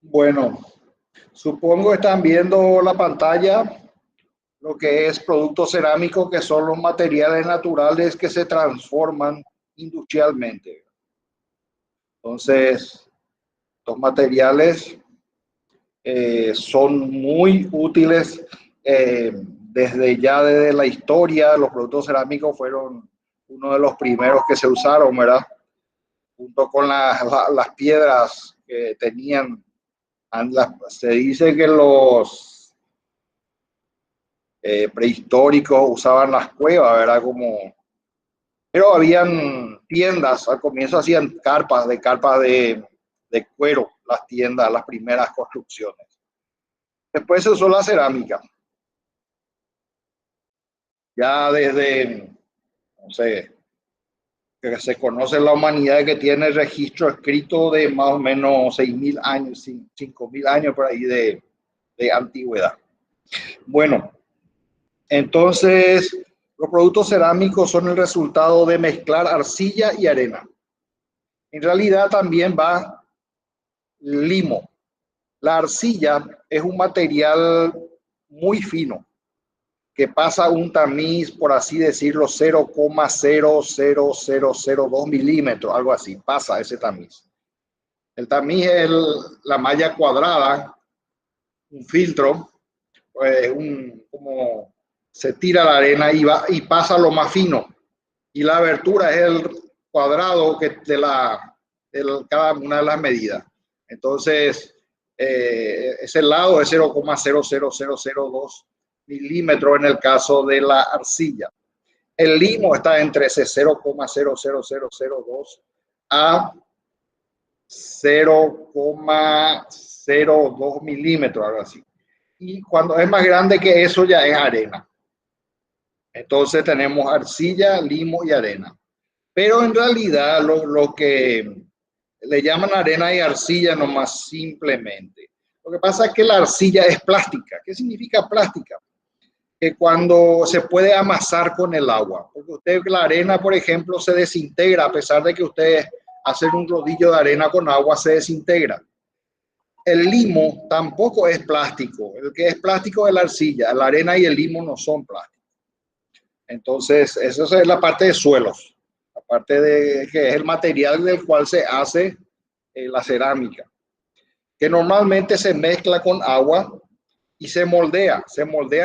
Bueno, supongo que están viendo la pantalla, lo que es productos cerámicos, que son los materiales naturales que se transforman industrialmente. Entonces, los materiales son muy útiles desde la historia. Los productos cerámicos fueron uno de los primeros que se usaron, ¿verdad? Junto con las piedras que tenían. Se dice que los prehistóricos usaban las cuevas, ¿verdad? Pero habían tiendas, al comienzo hacían carpas de cuero, las tiendas, las primeras construcciones. Después se usó la cerámica. Ya desde, no sé, que se conoce la humanidad, que tiene registro escrito de más o menos 6.000 años, 5.000 años por ahí de antigüedad. Bueno, entonces los productos cerámicos son el resultado de mezclar arcilla y arena. En realidad también va limo. La arcilla es un material muy fino que pasa un tamiz, por así decirlo, 0,00002 milímetros, algo así, pasa ese tamiz. El tamiz es la malla cuadrada, un filtro, como se tira la arena y pasa lo más fino. Y la abertura es el cuadrado de cada una de las medidas. Entonces, ese lado es 0,00002 milímetros en el caso de la arcilla. El limo está entre ese 0,00002 a 0,02 milímetros, algo así. Y cuando es más grande que eso ya es arena. Entonces tenemos arcilla, limo y arena. Pero en realidad lo que le llaman arena y arcilla nomás simplemente. Lo que pasa es que la arcilla es plástica. ¿Qué significa plástica? Que cuando se puede amasar con el agua. Porque la arena, por ejemplo, se desintegra, a pesar de que usted hacer un rodillo de arena con agua, se desintegra. El limo tampoco es plástico. El que es plástico es la arcilla. La arena y el limo no son plásticos. Entonces, esa es la parte de suelos, la parte de que es el material del cual se hace la cerámica, que normalmente se mezcla con agua y se moldea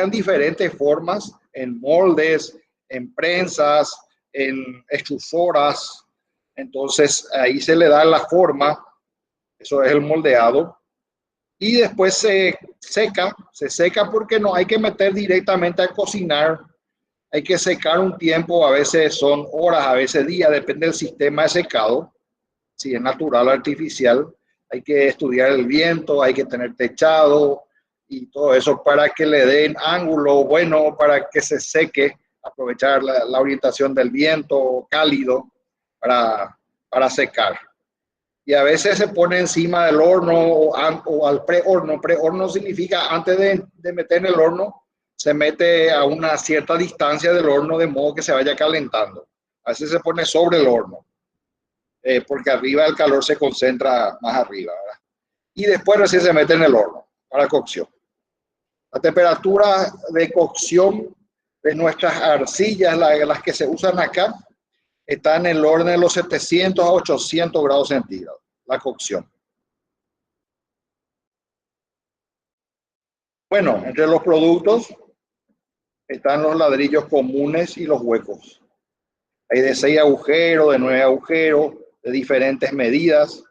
en diferentes formas, en moldes, en prensas, en extrusoras. Entonces ahí se le da la forma, eso es el moldeado, y después se seca porque no hay que meter directamente a cocinar, hay que secar un tiempo, a veces son horas, a veces días, depende del sistema de secado, si es natural o artificial. Hay que estudiar el viento, hay que tener techado y todo eso para que le den ángulo bueno, para que se seque, aprovechar la orientación del viento cálido para secar. Y a veces se pone encima del horno o al prehorno. Prehorno significa antes de meter en el horno, se mete a una cierta distancia del horno de modo que se vaya calentando. A veces se pone sobre el horno, porque arriba el calor se concentra más arriba, ¿verdad? Y después recién se mete en el horno para cocción. La temperatura de cocción de nuestras arcillas, las que se usan acá, está en el orden de los 700 a 800 grados centígrados, la cocción. Bueno, entre los productos están los ladrillos comunes y los huecos. Hay de 6 agujeros, de 9 agujeros, de diferentes medidas.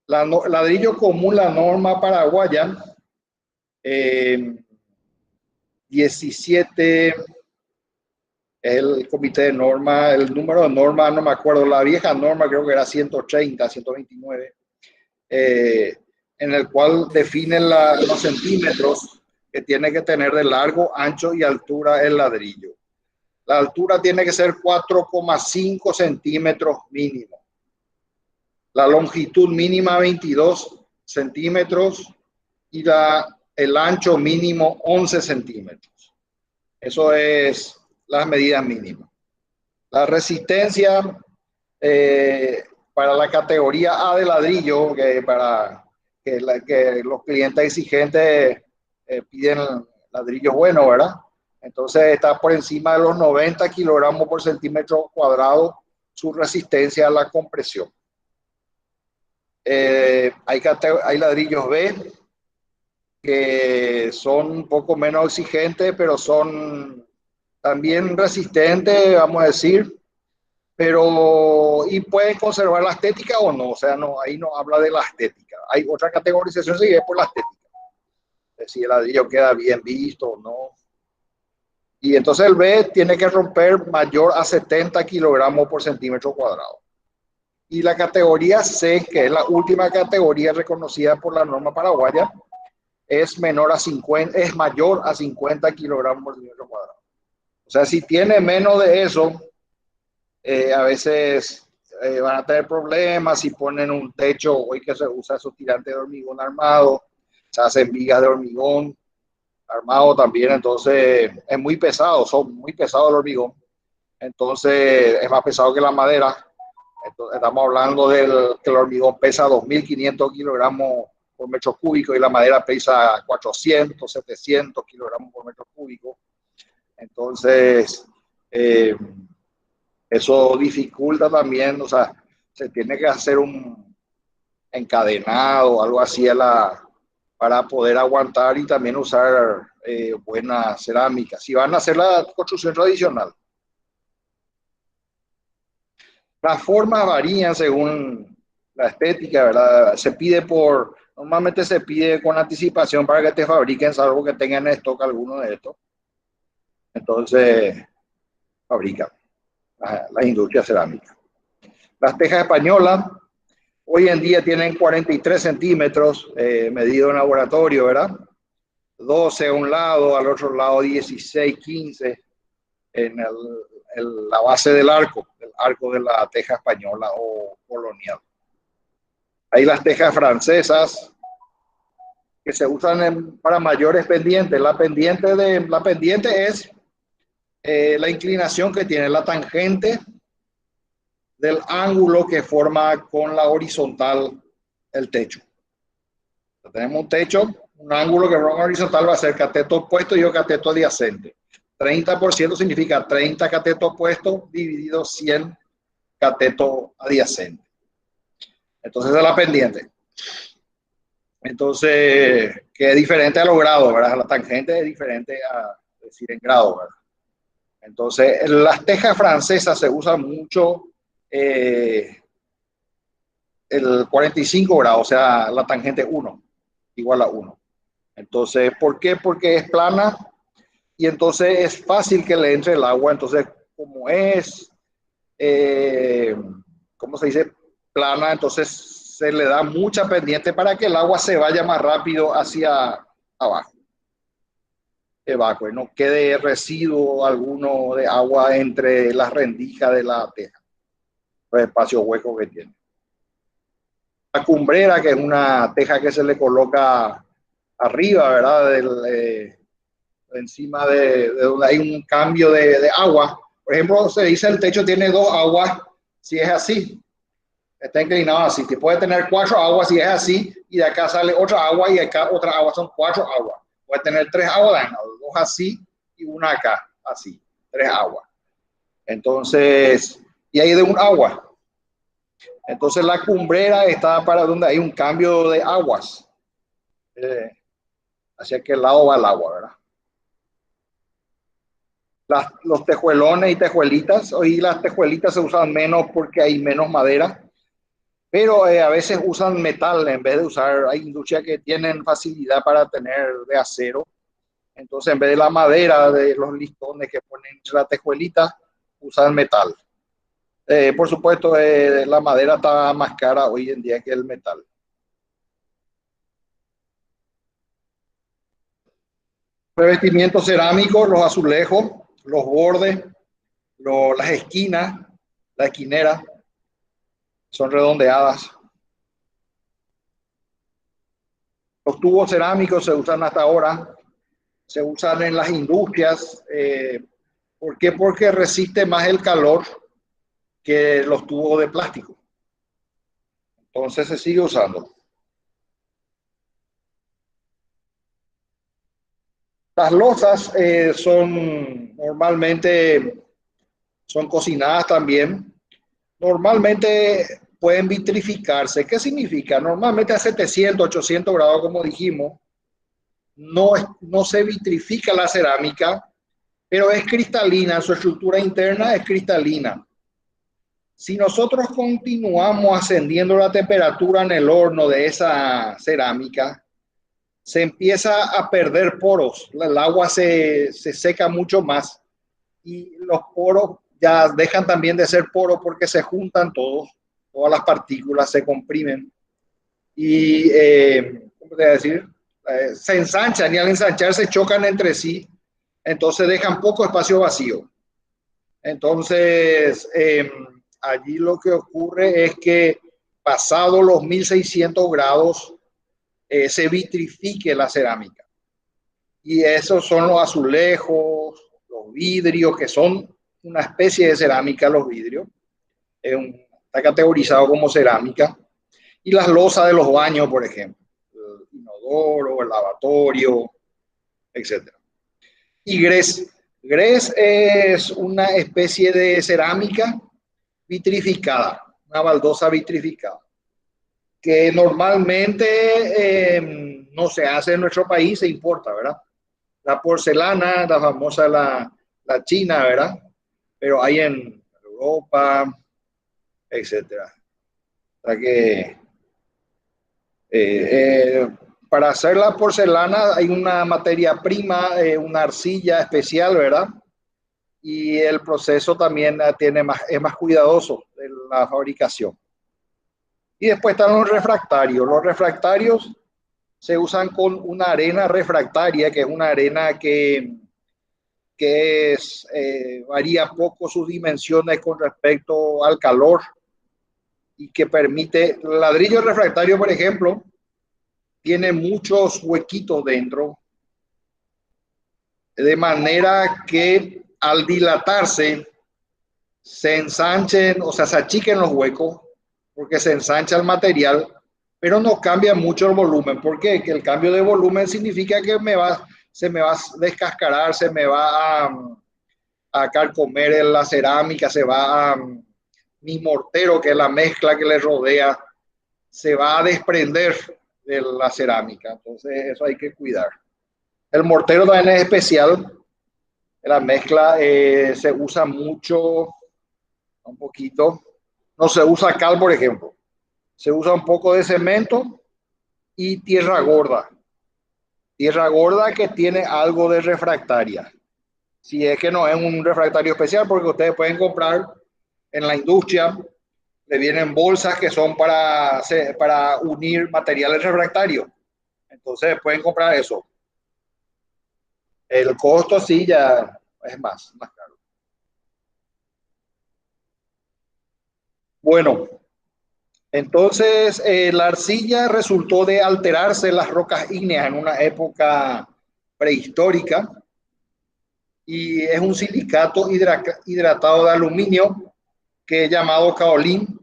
Ladrillo común, la norma paraguaya, 17, el comité de norma, el número de norma, no me acuerdo, la vieja norma creo que era 130, 129, en el cual define los centímetros que tiene que tener de largo, ancho y altura el ladrillo. La altura tiene que ser 4,5 centímetros mínimo. La longitud mínima 22 centímetros y el ancho mínimo 11 centímetros. Eso es las medidas mínimas. La resistencia para la categoría A de ladrillo, que que los clientes exigentes piden ladrillos buenos, ¿verdad? Entonces está por encima de los 90 kilogramos por centímetro cuadrado su resistencia a la compresión. Hay ladrillos B que son un poco menos exigentes, pero son también resistentes, vamos a decir, pero y pueden conservar la estética o no, o sea, no, ahí no habla de la estética. Hay otra categorización, sí, es por la estética, si el ladrillo queda bien visto o no. Y entonces el B tiene que romper mayor a 70 kilogramos por centímetro cuadrado. Y la categoría C, que es la última categoría reconocida por la norma paraguaya, es mayor a 50 kilogramos por centímetro cuadrado. O sea, si tiene menos de eso, a veces van a tener problemas si ponen un techo, hoy que se usa esos tirantes de hormigón armado, se hacen vigas de hormigón armado también, entonces es muy pesado, son muy pesados el hormigón, entonces es más pesado que la madera. Entonces, estamos hablando que el hormigón pesa 2.500 kilogramos por metro cúbico y la madera pesa 400, 700 kilogramos por metro cúbico. Entonces, eso dificulta también, o sea, se tiene que hacer un encadenado, algo así para poder aguantar y también usar buena cerámica. Si van a hacer la construcción tradicional. Las formas varían según la estética, ¿verdad? Normalmente se pide con anticipación para que te fabriquen, salvo que tengan en stock alguno de estos. Entonces, fabrican la industria cerámica. Las tejas españolas hoy en día tienen 43 centímetros medido en laboratorio, ¿verdad? 12 a un lado, al otro lado 16, 15 en la base del arco de la teja española o colonial. Hay las tejas francesas que se usan para mayores pendientes. La pendiente es la inclinación que tiene la tangente del ángulo que forma con la horizontal el techo. Tenemos un techo, un ángulo que forma horizontal va a ser cateto opuesto y cateto adyacente. 30% significa 30 catetos opuestos dividido 100 cateto adyacente. Entonces es la pendiente. Entonces, que es diferente a los grados, ¿verdad? La tangente es diferente a decir en grado, ¿verdad? Entonces, en las tejas francesas se usa mucho el 45 grados, o sea, la tangente 1, igual a 1. Entonces, ¿por qué? Porque es plana y entonces es fácil que le entre el agua. Entonces, como es, ¿cómo se dice? Plana, entonces se le da mucha pendiente para que el agua se vaya más rápido hacia abajo. Evacue, no quede residuo alguno de agua entre las rendijas de la teja, los espacios huecos que tiene. La cumbrera, que es una teja que se le coloca arriba, ¿verdad? Encima de donde hay un cambio de agua. Por ejemplo, se dice el techo tiene 2 aguas, si es así, está inclinado así, que puede tener 4 aguas si es así, y de acá sale otra agua y de acá otra agua, son 4 aguas. Puede tener 3 aguas, 2 así y una acá, así, 3 aguas. Entonces, y ahí de un agua. Entonces la cumbrera está para donde hay un cambio de aguas. Hacia qué lado va el agua, ¿verdad? Los tejuelones y tejuelitas, hoy las tejuelitas se usan menos porque hay menos madera, pero a veces usan metal en vez de usar, hay industrias que tienen facilidad para tener de acero, entonces en vez de la madera de los listones que ponen la tejuelita, usan metal. Por supuesto, la madera está más cara hoy en día que el metal. Revestimientos cerámicos, los azulejos, los bordes, las esquinas, la esquinera, son redondeadas. Los tubos cerámicos se usan hasta ahora, se usan en las industrias. ¿Por qué? Porque resiste más el calor que los tubos de plástico. Entonces se sigue usando. Las lozas son normalmente son cocinadas también. Normalmente pueden vitrificarse. ¿Qué significa? Normalmente a 700, 800 grados, como dijimos, no se vitrifica la cerámica, pero es cristalina, su estructura interna es cristalina. Si nosotros continuamos ascendiendo la temperatura en el horno de esa cerámica, se empieza a perder poros, el agua se seca mucho más y los poros ya dejan también de ser poros porque se juntan todas las partículas se comprimen y, ¿cómo te voy a decir? Se ensanchan y al ensancharse chocan entre sí, entonces dejan poco espacio vacío. Entonces, allí lo que ocurre es que pasado los 1600 grados se vitrifique la cerámica. Y esos son los azulejos, los vidrios, que son una especie de cerámica, los vidrios. Está categorizado como cerámica. Y las losas de los baños, por ejemplo, el inodoro, el lavatorio, etcétera. Y grés. Grés es una especie de cerámica vitrificada, una baldosa vitrificada, que normalmente no se hace en nuestro país, se importa, ¿verdad? La porcelana, la famosa, la china, ¿verdad? Pero hay en Europa, etcétera. O sea que para hacer la porcelana hay una materia prima, una arcilla especial, ¿verdad? Y el proceso también es más cuidadoso de la fabricación. Y después están los refractarios. Los refractarios se usan con una arena refractaria, que es una arena que varía poco sus dimensiones con respecto al calor y que permite, el ladrillo refractario, por ejemplo, tiene muchos huequitos dentro, de manera que al dilatarse se ensanchen, o sea, se achiquen los huecos, porque se ensancha el material, pero no cambia mucho el volumen. ¿Por qué? Que el cambio de volumen significa que se me va a descascarar, se me va a carcomer la cerámica, se va a mi mortero, que es la mezcla que le rodea, se va a desprender de la cerámica. Entonces, eso hay que cuidar. El mortero también es especial. La mezcla se usa mucho, un poquito. No se usa cal, por ejemplo. Se usa un poco de cemento y tierra gorda. Tierra gorda que tiene algo de refractaria. Si es que no es un refractario especial, porque ustedes pueden comprar en la industria, le vienen bolsas que son para unir materiales refractarios. Entonces pueden comprar eso. El costo sí ya es más caro. Bueno, entonces la arcilla resultó de alterarse las rocas ígneas en una época prehistórica y es un silicato hidratado de aluminio que es llamado caolín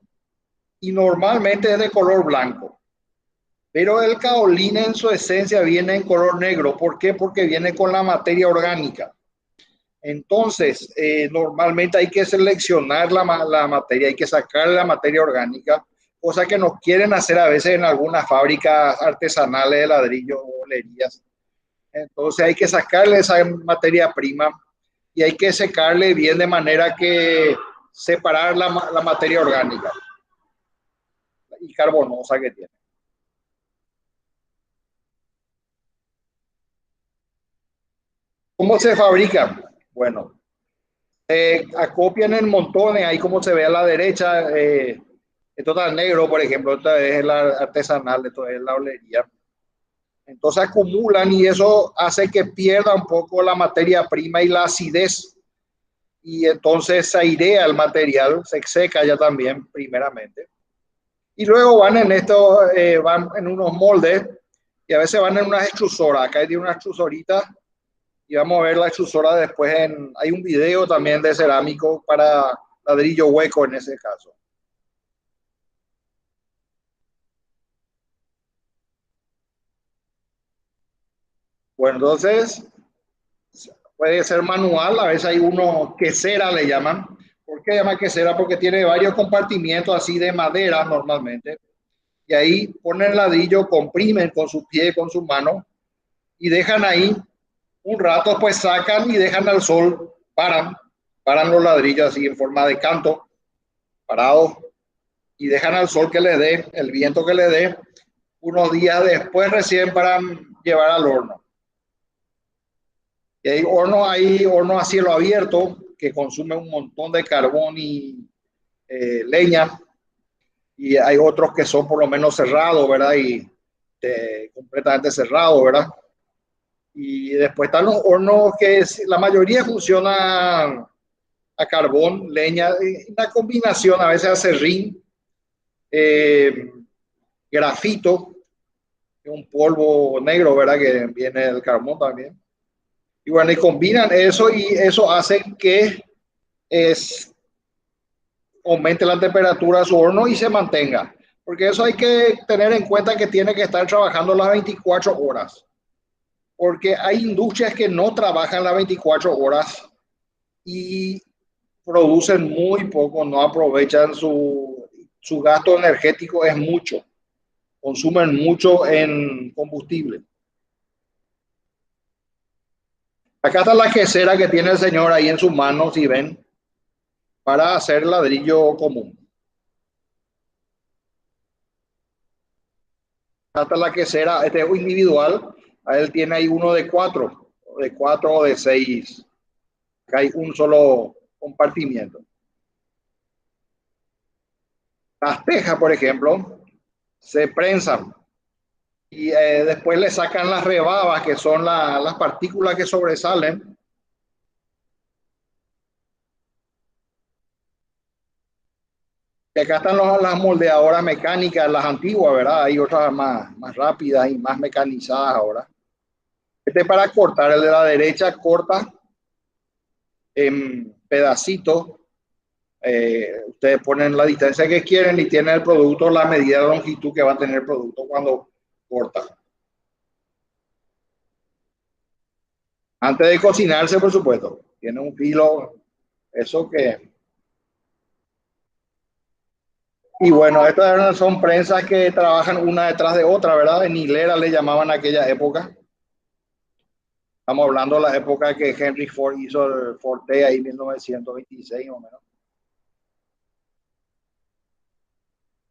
y normalmente es de color blanco. Pero el caolín en su esencia viene en color negro. ¿Por qué? Porque viene con la materia orgánica. Entonces, normalmente hay que seleccionar la materia, hay que sacar la materia orgánica, cosa que nos quieren hacer a veces en algunas fábricas artesanales de ladrillo o olerías. Entonces hay que sacarle esa materia prima y hay que secarle bien de manera que separar la materia orgánica y carbonosa que tiene. ¿Cómo se fabrica? Bueno, acopian en montones, ahí como se ve a la derecha, esto está negro, por ejemplo, esta es la artesanal, esto es la olería. Entonces acumulan y eso hace que pierda un poco la materia prima y la acidez. Y entonces se airea el material, se seca ya también primeramente. Y luego van en esto, van en unos moldes y a veces van en unas extrusoras. Acá hay una extrusorita y vamos a ver la extrusora después. Hay un video también de cerámico para ladrillo hueco en ese caso. Bueno, entonces puede ser manual, a veces hay uno quesera le llaman. ¿Por qué llama quesera? Porque tiene varios compartimientos así de madera normalmente. Y ahí ponen el ladrillo, comprimen con su pie, con su mano y dejan ahí un rato, pues sacan y dejan al sol, paran los ladrillos así en forma de canto, parados, y dejan al sol que le dé, el viento que le dé, unos días después recién para llevar al horno. Y hay hornos a cielo abierto que consumen un montón de carbón y leña, y hay otros que son por lo menos cerrados, ¿verdad? Y completamente cerrados, ¿verdad? Y después están los hornos que la mayoría funcionan a carbón, leña, una combinación, a veces acerrín, eh, grafito, un polvo negro, ¿verdad? Que viene del carbón también. Y bueno, y combinan eso y eso hace que es, aumente la temperatura de su horno y se mantenga. Porque eso hay que tener en cuenta que tiene que estar trabajando las 24 horas. Porque hay industrias que no trabajan las 24 horas y producen muy poco, no aprovechan su gasto energético, es mucho, consumen mucho en combustible. Acá está la quesera que tiene el señor ahí en sus manos, si ven, para hacer ladrillo común. Acá está la quesera, este es individual, a él tiene ahí uno de cuatro o de seis. Acá hay un solo compartimiento. Las tejas, por ejemplo, se prensan y después le sacan las rebabas, que son las partículas que sobresalen. Y acá están las moldeadoras mecánicas, las antiguas, ¿verdad? Hay otras más rápidas y más mecanizadas ahora. Este es para cortar, el de la derecha corta en pedacitos. Ustedes ponen la distancia que quieren y tienen el producto, la medida de longitud que va a tener el producto cuando corta. Antes de cocinarse, por supuesto. Tiene un filo, eso que... Y bueno, estas son prensas que trabajan una detrás de otra, ¿verdad? En hilera le llamaban aquella época. Estamos hablando de la época que Henry Ford hizo el Forte ahí en 1926 o menos.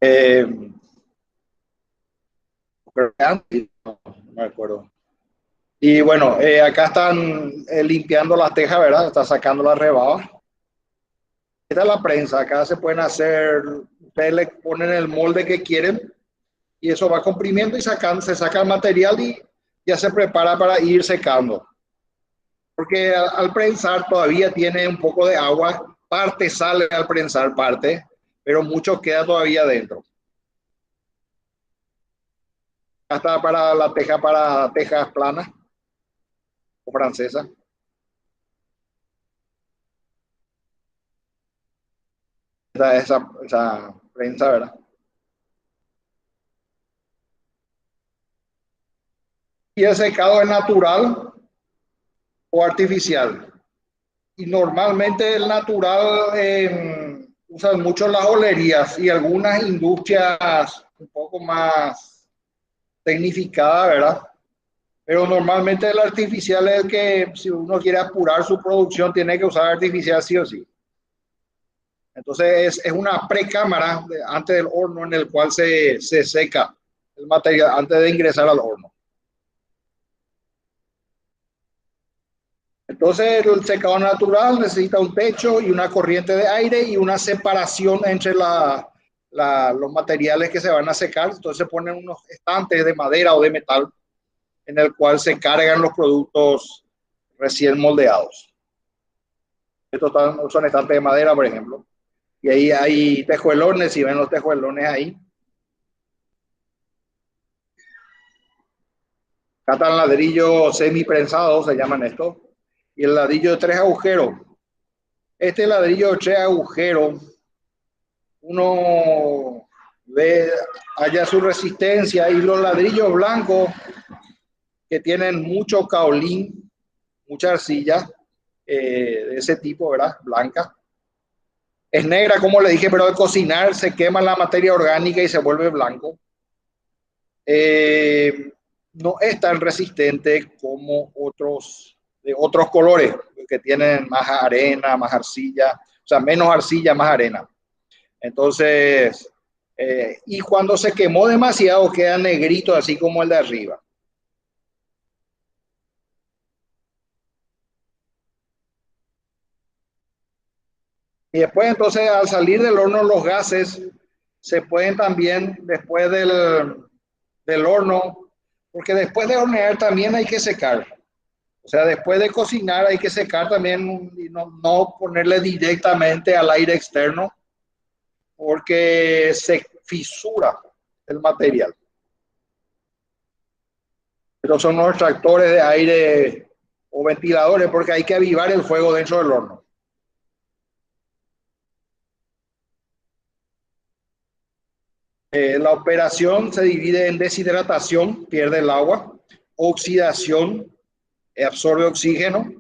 Eh, antes, no me acuerdo. Y bueno, acá están limpiando las tejas, ¿verdad? Está sacando las rebabas. Esta es la prensa. Acá se pueden hacer, ustedes le ponen el molde que quieren y eso va comprimiendo y se saca el material y ya se prepara para ir secando. Porque al prensar todavía tiene un poco de agua, parte sale al prensar, parte, pero mucho queda todavía dentro. Hasta para tejas planas o francesas. Esa prensa, ¿verdad? Y el secado es natural o artificial. Y normalmente el natural usan mucho las olerías y algunas industrias un poco más tecnificadas, ¿verdad? Pero normalmente el artificial es el que si uno quiere apurar su producción tiene que usar artificial sí o sí. Entonces es una precámara antes del horno en el cual se seca el material antes de ingresar al horno. Entonces el secado natural necesita un techo y una corriente de aire y una separación entre los materiales que se van a secar. Entonces se ponen unos estantes de madera o de metal en el cual se cargan los productos recién moldeados. Estos son estantes de madera, por ejemplo. Y ahí hay tejuelones, si ven los tejuelones ahí. Acá están ladrillos semiprensados, se llaman estos. Y el ladrillo de 3 agujeros. Este ladrillo de 3 agujeros, uno ve allá su resistencia y los ladrillos blancos que tienen mucho caolín, mucha arcilla, de ese tipo, ¿verdad? Blanca. Es negra, como le dije, pero al cocinar se quema la materia orgánica y se vuelve blanco. No es tan resistente como de otros colores que tienen más arena, más arcilla, o sea, menos arcilla, más arena. Entonces, y cuando se quemó demasiado queda negrito, así como el de arriba. Y después, entonces, al salir del horno, los gases se pueden también, después del horno, porque después de hornear también hay que secar. O sea, después de cocinar hay que secar también y no ponerle directamente al aire externo, porque se fisura el material. Pero son los extractores de aire o ventiladores, porque hay que avivar el fuego dentro del horno. La operación se divide en deshidratación, pierde el agua, oxidación, absorbe oxígeno,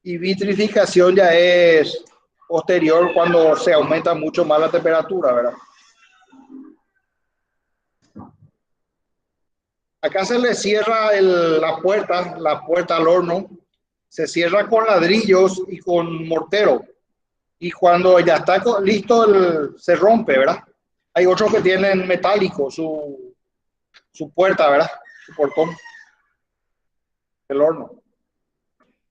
y vitrificación ya es posterior cuando se aumenta mucho más la temperatura, ¿verdad? Acá se le cierra la puerta al horno, se cierra con ladrillos y con mortero. Y cuando ya está listo, se rompe, ¿verdad? Hay otros que tienen metálico su puerta, ¿verdad? Su portón del horno.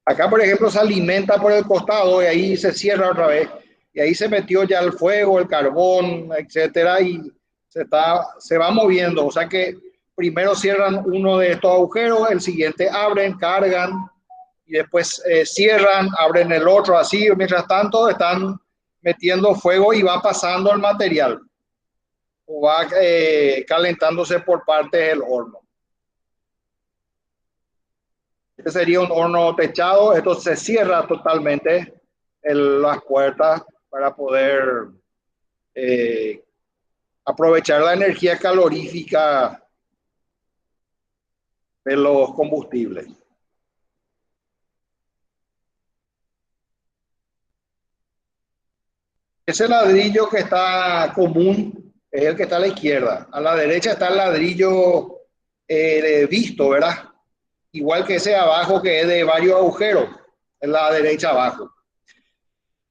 Acá, por ejemplo, se alimenta por el costado y ahí se cierra otra vez. Y ahí se metió ya el fuego, el carbón, etcétera, y se va moviendo. O sea que primero cierran uno de estos agujeros, el siguiente abren, cargan, y después cierran, abren el otro, así. Mientras tanto, están metiendo fuego y va pasando el material, o va calentándose por parte del horno. Este sería un horno techado. Esto se cierra totalmente las puertas para poder eh, aprovechar la energía calorífica de los combustibles. Ese ladrillo que está común es el que está a la izquierda. A la derecha está el ladrillo visto, ¿verdad? Igual que ese abajo que es de varios agujeros, en la derecha abajo.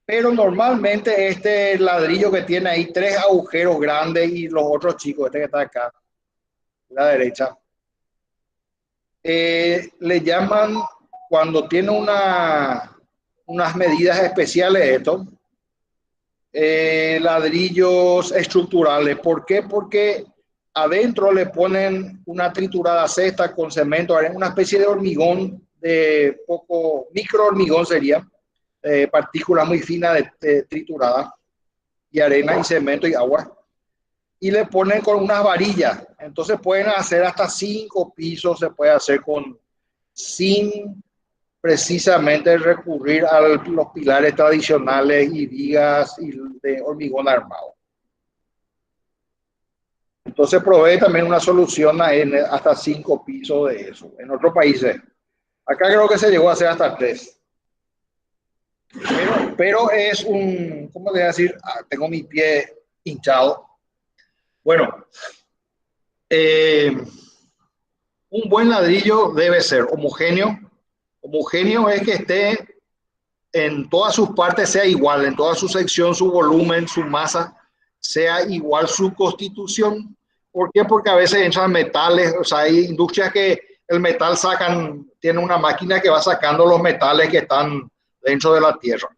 Pero normalmente este ladrillo que tiene ahí tres agujeros grandes y los otros chicos, este que está acá, a la derecha, le llaman, cuando tiene unas medidas especiales esto, ladrillos estructurales. ¿Por qué? Porque adentro le ponen una triturada cesta con cemento, una especie de hormigón, de poco micro hormigón sería, partículas muy finas de triturada, y arena y cemento y agua, y le ponen con unas varillas. Entonces pueden hacer hasta 5 pisos, se puede hacer sin precisamente recurrir a los pilares tradicionales y vigas y de hormigón armado. Entonces provee también una solución hasta 5 pisos de eso. En otros países, acá creo que se llegó a hacer hasta 3. Pero es ¿cómo le voy a decir? Tengo mi pie hinchado. Bueno, un buen ladrillo debe ser homogéneo. Homogéneo es que esté en todas sus partes, sea igual, en toda su sección, su volumen, su masa, sea igual su constitución. ¿Por qué? Porque a veces entran metales, o sea, hay industrias que el metal tiene una máquina que va sacando los metales que están dentro de la tierra.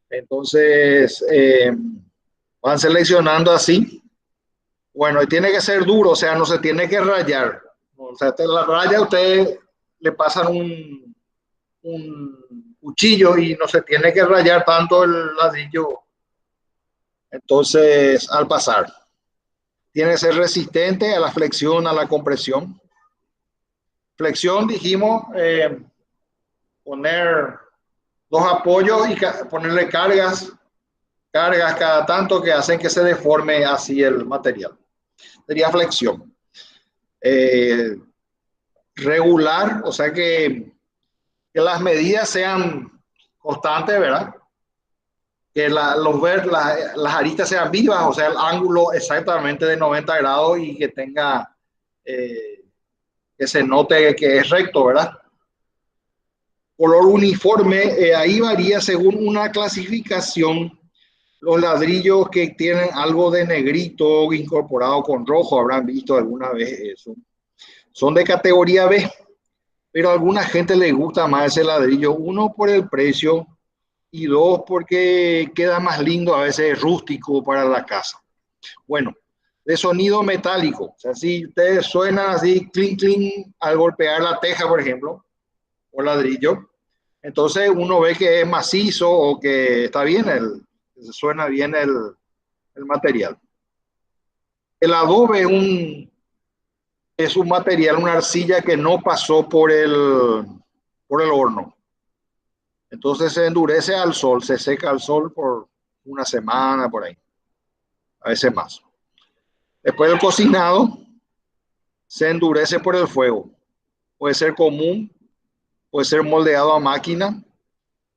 Entonces, van seleccionando así. Bueno, y tiene que ser duro, o sea, no se tiene que rayar. O sea, la raya usted le pasan un cuchillo y no se tiene que rayar tanto el ladrillo. Entonces, al pasar, tiene que ser resistente a la flexión, a la compresión. Flexión, dijimos, poner dos apoyos y ponerle cargas cada tanto que hacen que se deforme así el material. Sería flexión. Regular, o sea que las medidas sean constante, ¿verdad? Que las aristas sean vivas, o sea, el ángulo exactamente de 90 grados y que tenga, eh, que se note que es recto, ¿verdad? Color uniforme, ahí varía según una clasificación. Los ladrillos que tienen algo de negrito incorporado con rojo, habrán visto alguna vez eso. Son de categoría B, pero a alguna gente le gusta más ese ladrillo. Uno, por el precio, y dos, porque queda más lindo, a veces rústico para la casa. Bueno, de sonido metálico. O sea, si ustedes suenan así, clink, clink, al golpear la teja, por ejemplo, o ladrillo, entonces uno ve que es macizo o que está bien, suena bien el material. El adobe es un material, una arcilla que no pasó por el horno. Entonces se endurece al sol, se seca al sol por una semana, por ahí, a veces más. Después del cocinado, se endurece por el fuego. Puede ser común, puede ser moldeado a máquina,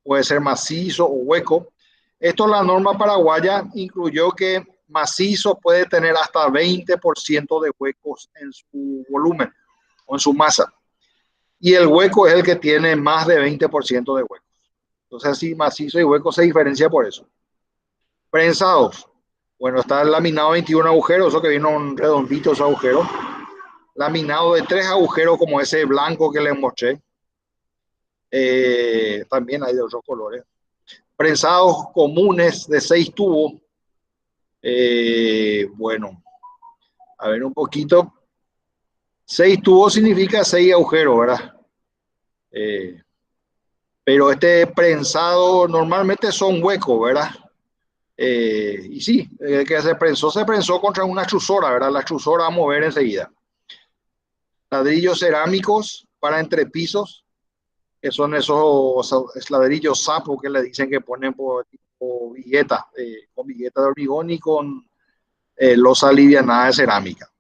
puede ser macizo o hueco. Esto la norma paraguaya incluyó que macizo puede tener hasta 20% de huecos en su volumen o en su masa. Y el hueco es el que tiene más de 20% de huecos. Entonces, así macizo y hueco se diferencia por eso. Prensados. Bueno, está el laminado 21 agujeros, eso que viene un redondito esos agujeros. Laminado de 3 agujeros como ese blanco que les mostré. También hay de otros colores. Prensados comunes de 6 tubos. Bueno, a ver un poquito. 6 tubos significa 6 agujeros, ¿verdad? Pero este prensado normalmente son huecos, ¿verdad? Y sí, el que se prensó contra una chuzora, ¿verdad? La chuzora va a mover enseguida. Ladrillos cerámicos para entrepisos, que son esos ladrillos sapo que le dicen que ponen por tipo vigueta, con vigueta de hormigón y con losa alivianada de cerámica.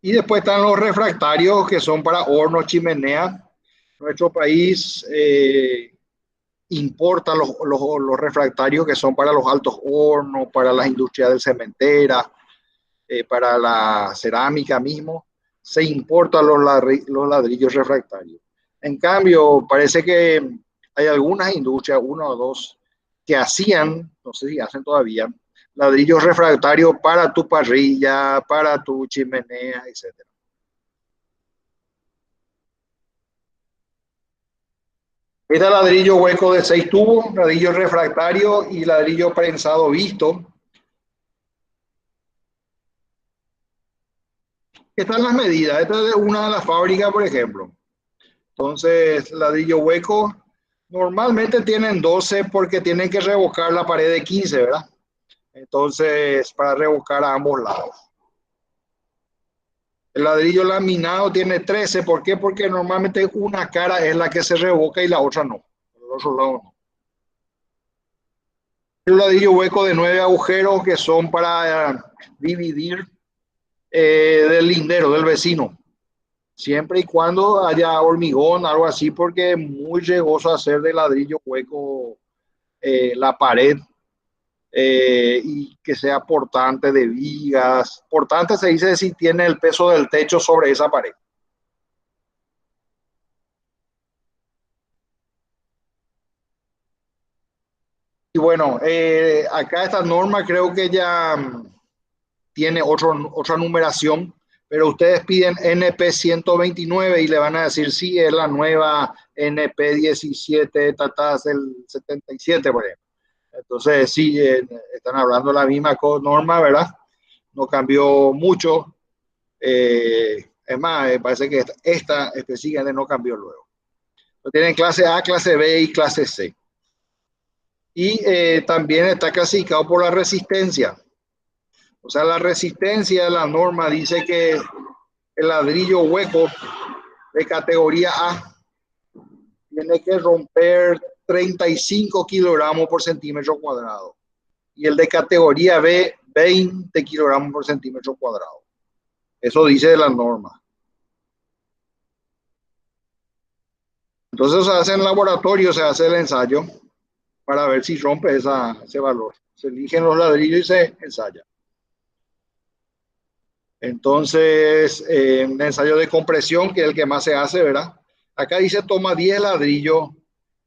Y después están los refractarios que son para hornos, chimenea. Nuestro país importa los refractarios que son para los altos hornos, para las industrias del cementera, para la cerámica mismo. Se importan los ladrillos refractarios. En cambio, parece que hay algunas industrias, una o dos, que hacían, no sé si hacen todavía, ladrillos refractarios para tu parrilla, para tu chimenea, etc. Este ladrillo hueco de 6 tubos, ladrillo refractario y ladrillo prensado visto. Están las medidas. Esta es de una de las fábricas, por ejemplo. Entonces, ladrillo hueco, normalmente tienen 12 porque tienen que revocar la pared de 15, ¿verdad? Entonces, para revocar a ambos lados. El ladrillo laminado tiene 13. ¿Por qué? Porque normalmente una cara es la que se revoca y la otra no. El otro lado no. El ladrillo hueco de 9 agujeros que son para dividir del lindero, del vecino. Siempre y cuando haya hormigón, algo así, porque es muy riesgoso hacer de ladrillo hueco la pared y que sea portante de vigas. Portante se dice si tiene el peso del techo sobre esa pared. Y bueno, acá esta norma creo que ya tiene otra numeración, pero ustedes piden NP 129 y le van a decir sí, es la nueva NP 17, tatadas del 77, por ejemplo. Entonces, sí, están hablando de la misma norma, ¿verdad? No cambió mucho. Es más, parece que esta específicamente no cambió luego. Tienen clase A, clase B y clase C. Y también está clasificado por la resistencia. O sea, la resistencia de la norma dice que el ladrillo hueco de categoría A tiene que romper 35 kilogramos por centímetro cuadrado. Y el de categoría B, 20 kilogramos por centímetro cuadrado. Eso dice la norma. Entonces se hace en laboratorio, se hace el ensayo para ver si rompe ese valor. Se eligen los ladrillos y se ensaya. Entonces, un ensayo de compresión, que es el que más se hace, ¿verdad? Acá dice toma 10 ladrillos,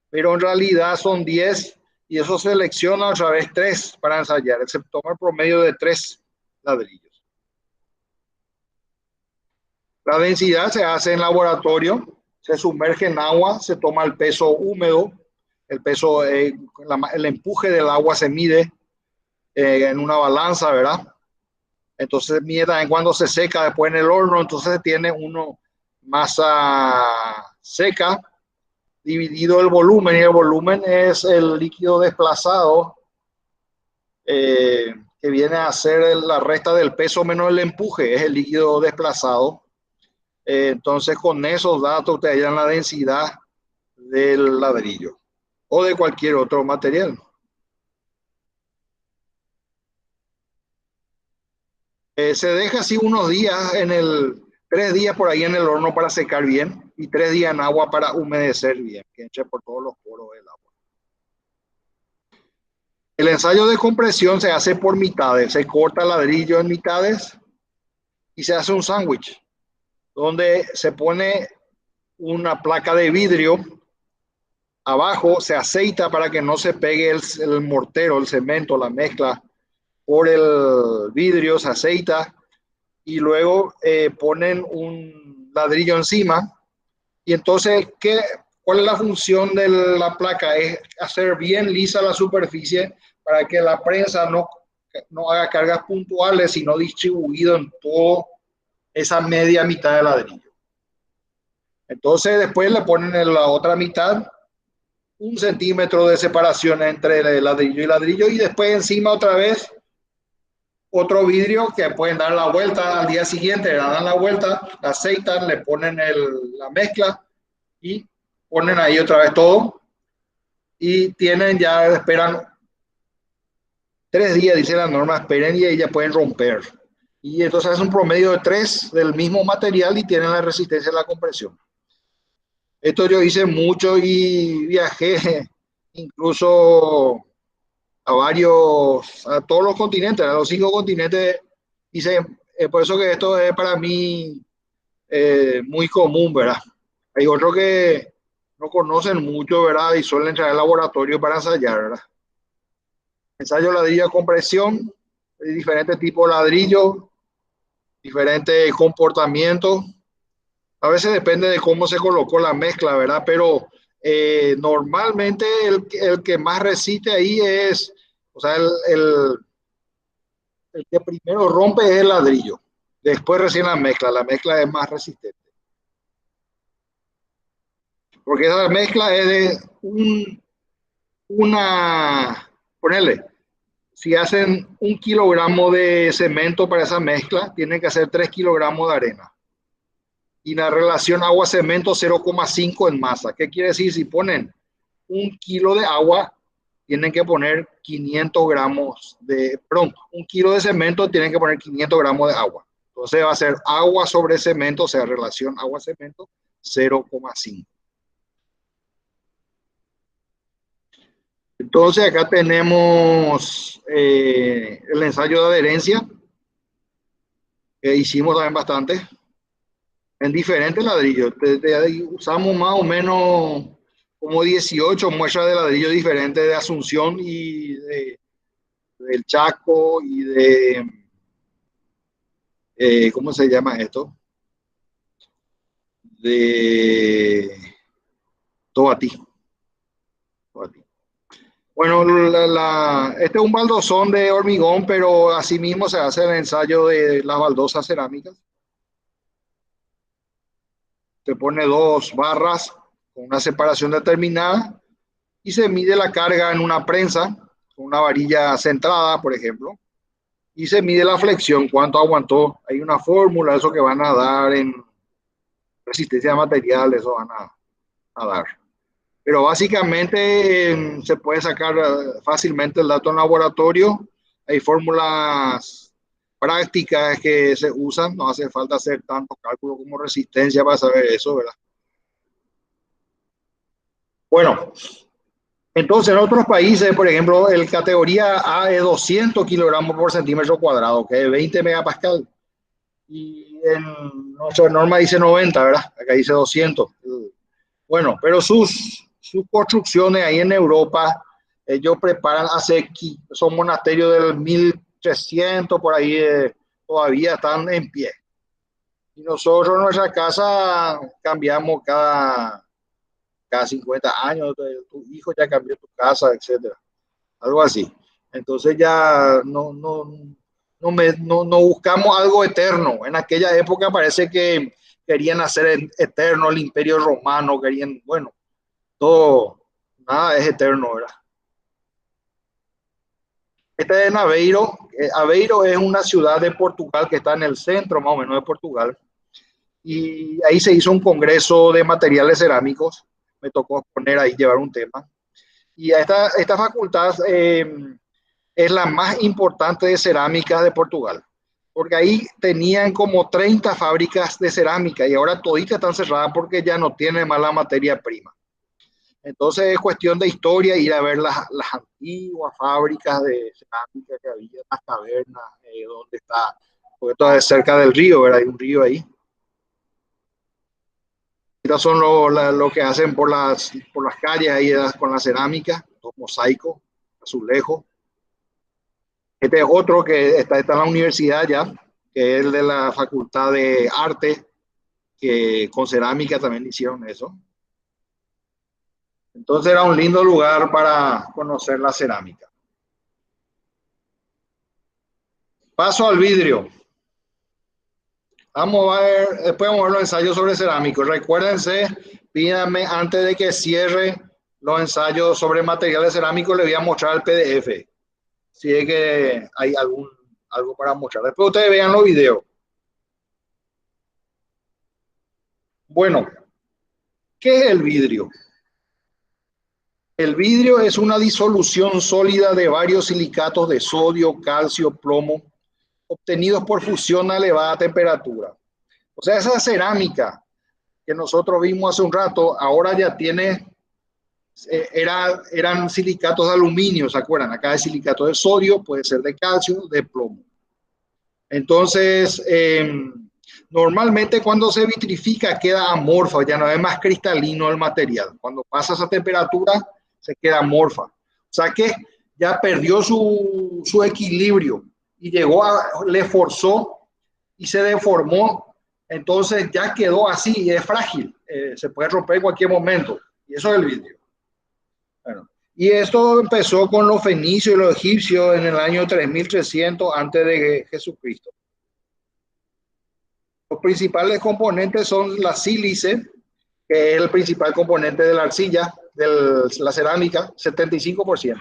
pero en realidad son 10 y eso selecciona otra vez 3 para ensayar. Se toma el promedio de 3 ladrillos. La densidad se hace en laboratorio, se sumerge en agua, se toma el peso húmedo, el peso, el empuje del agua se mide en una balanza, ¿verdad? Entonces mide también cuando se seca después en el horno, entonces tiene uno masa seca dividido el volumen, y el volumen es el líquido desplazado que viene a ser la resta del peso menos el empuje, es el líquido desplazado. Entonces con esos datos te hallan la densidad del ladrillo o de cualquier otro material. Se deja así unos días 3 días por ahí en el horno para secar bien y 3 días en agua para humedecer bien, que entre por todos los poros del agua. El ensayo de compresión se hace por mitades, se corta el ladrillo en mitades y se hace un sándwich donde se pone una placa de vidrio abajo, se aceita para que no se pegue el mortero, el cemento, la mezcla por el vidrio, se aceita y luego ponen un ladrillo encima. Y entonces, ¿cuál es la función de la placa? Es hacer bien lisa la superficie para que la prensa no haga cargas puntuales, sino distribuido en toda esa media mitad de ladrillo. Entonces, después le ponen en la otra mitad 1 centímetro de separación entre el ladrillo y ladrillo, y después encima otra vez otro vidrio que pueden dar la vuelta al día siguiente, le dan la vuelta, la aceitan, le ponen la mezcla y ponen ahí otra vez todo y esperan 3 días, dice la norma, esperen y ahí ya pueden romper. Y entonces es un promedio de 3 del mismo material y tienen la resistencia a la compresión. Esto yo hice mucho y viajé incluso a todos los continentes, a los 5 continentes. Hice, por eso que esto es para mí muy común, ¿verdad? Hay otros que no conocen mucho, ¿verdad? Y suelen traer al laboratorio para ensayar, ¿verdad? Ensayo ladrillo de compresión, diferentes tipos de ladrillo, diferentes comportamientos. A veces depende de cómo se colocó la mezcla, ¿verdad? Pero normalmente el que más resiste ahí es, o sea, el que primero rompe es el ladrillo. Después recién la mezcla es más resistente. Porque esa mezcla es de ponerle, si hacen 1 kilogramo de cemento para esa mezcla, tienen que hacer 3 kilogramos de arena. Y la relación agua-cemento 0,5 en masa. ¿Qué quiere decir? Si ponen 1 kilo de agua, tienen que poner 500 gramos perdón, 1 kilo de cemento, tienen que poner 500 gramos de agua. Entonces va a ser agua sobre cemento, o sea, relación agua-cemento 0,5. Entonces acá tenemos el ensayo de adherencia, que hicimos también bastante, en diferentes ladrillos. Usamos más o menos como 18 muestras de ladrillo diferentes de Asunción y del Chaco y ¿cómo se llama esto? De Tobatí. Bueno, este es un baldosón de hormigón, pero asimismo se hace el ensayo de las baldosas cerámicas. Se pone 2 barras con una separación determinada y se mide la carga en una prensa con una varilla centrada, por ejemplo, y se mide la flexión, cuánto aguantó. Hay una fórmula, eso que van a dar en resistencia de material, eso van a dar. Pero básicamente se puede sacar fácilmente el dato en laboratorio. Hay fórmulas prácticas que se usan, no hace falta hacer tantos cálculos como resistencia para saber eso, ¿verdad? Bueno, entonces en otros países, por ejemplo, el categoría A es 200 kilogramos por centímetro cuadrado, que es 20 megapascal. Y en nuestra norma dice 90, ¿verdad? Acá dice 200. Bueno, pero sus construcciones ahí en Europa, ellos preparan son monasterios del 1300, por ahí todavía están en pie. Y nosotros en nuestra casa cambiamos cada 50 años, tu hijo ya cambió tu casa, etcétera. Algo así. Entonces ya no buscamos algo eterno. En aquella época parece que querían hacer eterno el Imperio Romano, querían, bueno, todo, nada es eterno, ¿verdad? Este es en Aveiro. Aveiro es una ciudad de Portugal que está en el centro más o menos de Portugal. Y ahí se hizo un congreso de materiales cerámicos. Me tocó poner ahí, llevar un tema. Y esta facultad es la más importante de cerámica de Portugal, porque ahí tenían como 30 fábricas de cerámica y ahora toditas están cerradas porque ya no tienen más la materia prima. Entonces es cuestión de historia ir a ver las antiguas fábricas de cerámica que había, las cavernas, donde está, porque esto es cerca del río, ¿verdad? Hay un río ahí. Estos son lo que hacen por las calles ahí con la cerámica, los mosaicos, azulejos. Este es otro que está en la universidad ya, que es el de la Facultad de Arte, que con cerámica también hicieron eso. Entonces era un lindo lugar para conocer la cerámica. Paso al vidrio. Vamos a ver, después vamos a ver los ensayos sobre cerámicos. Recuérdense, pídanme antes de que cierre los ensayos sobre materiales cerámicos, les voy a mostrar el PDF. Si es que hay algo para mostrar. Después ustedes vean los videos. Bueno, ¿qué es el vidrio? El vidrio es una disolución sólida de varios silicatos de sodio, calcio, plomo, obtenidos por fusión a elevada temperatura. O sea, esa cerámica que nosotros vimos hace un rato, ahora ya tiene, eran silicatos de aluminio, ¿se acuerdan? Acá hay silicato de sodio, puede ser de calcio, de plomo. Entonces, normalmente cuando se vitrifica queda amorfo, ya no es más cristalino el material. Cuando pasa esa temperatura, se queda amorfa. O sea que ya perdió su equilibrio y le forzó y se deformó. Entonces ya quedó así y es frágil. Se puede romper en cualquier momento. Y eso es el vidrio. Bueno, y esto empezó con los fenicios y los egipcios en el año 3300 antes de Jesucristo. Los principales componentes son la sílice, que es el principal componente de la arcilla, de la cerámica, 75%.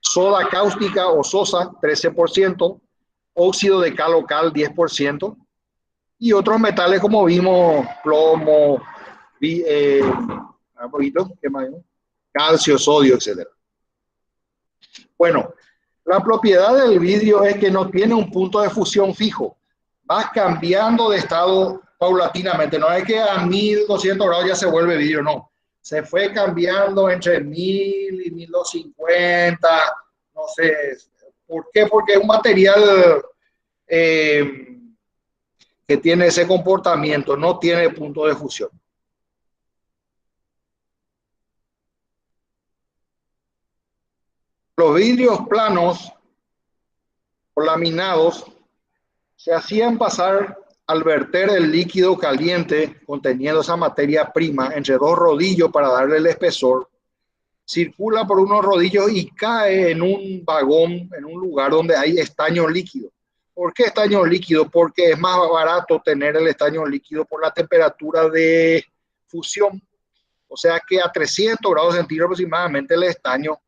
Soda cáustica o sosa, 13%. Óxido de cal o cal, 10%. Y otros metales como vimos, plomo, un poquito, ¿qué más? Calcio, sodio, etc. Bueno, la propiedad del vidrio es que no tiene un punto de fusión fijo. Va cambiando de estado paulatinamente. No es que a 1200 grados ya se vuelve vidrio, no. Se fue cambiando entre 1000 y 1250. No sé. ¿Por qué? Porque es un material que tiene ese comportamiento, no tiene punto de fusión. Los vidrios planos o laminados se hacían pasar al verter el líquido caliente conteniendo esa materia prima entre dos rodillos para darle el espesor, circula por unos rodillos y cae en un vagón, en un lugar donde hay estaño líquido. ¿Por qué estaño líquido? Porque es más barato tener el estaño líquido por la temperatura de fusión. O sea que a 300 grados centígrados aproximadamente el estaño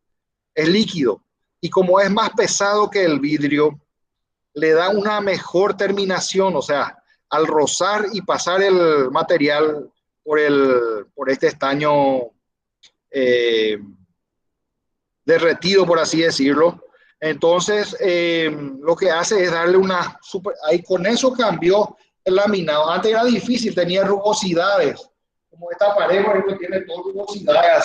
es líquido. Y como es más pesado que el vidrio, le da una mejor terminación. O sea, al rozar y pasar el material por este estaño derretido, por así decirlo, entonces lo que hace es darle una super, ahí con eso cambió el laminado. Antes era difícil, tenía rugosidades como esta pared, por ejemplo, tiene todo rugosidad,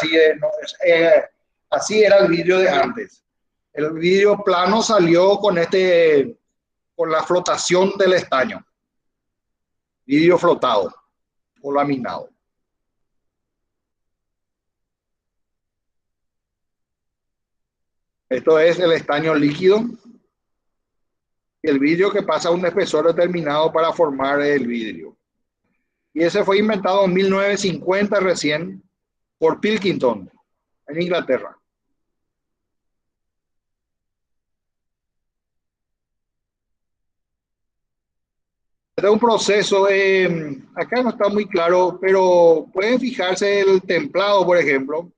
así era el vidrio de antes. El vidrio plano salió con la flotación del estaño, vidrio flotado o laminado. Esto es el estaño líquido, el vidrio que pasa a un espesor determinado para formar el vidrio. Y ese fue inventado en 1950 recién por Pilkington, en Inglaterra. Este es un proceso, acá no está muy claro, pero pueden fijarse el templado, por ejemplo.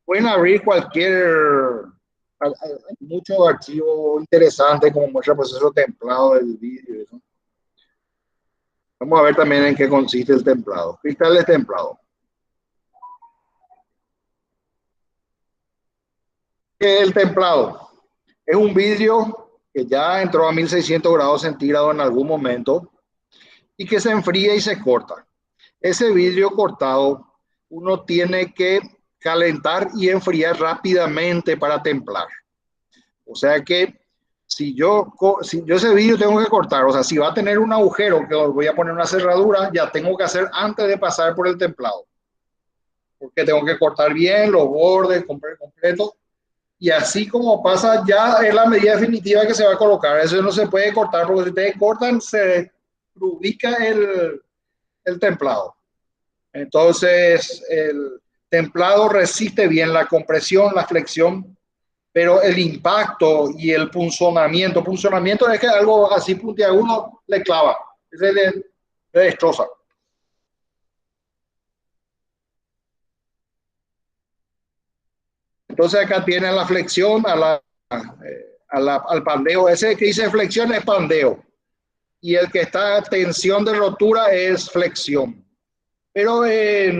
Pueden abrir hay muchos archivos interesantes como muestra el proceso templado del vídeo. Eso. Vamos a ver también en qué consiste el templado. Cristales templados. El templado es un vidrio que ya entró a 1600 grados centígrados en algún momento y que se enfría y se corta. Ese vidrio cortado uno tiene que calentar y enfriar rápidamente para templar. O sea que si yo ese vidrio tengo que cortar, o sea, si va a tener un agujero que voy a poner una cerradura, ya tengo que hacer antes de pasar por el templado. Porque tengo que cortar bien los bordes completos. Y así como pasa, ya es la medida definitiva que se va a colocar. Eso no se puede cortar, porque si ustedes cortan, se ubica el templado. Entonces, el templado resiste bien la compresión, la flexión, pero el impacto y el punzonamiento es que algo así puntiagudo le clava, le destroza. Entonces acá tiene la flexión al pandeo. Ese que dice flexión es pandeo. Y el que está tensión de rotura es flexión. Pero es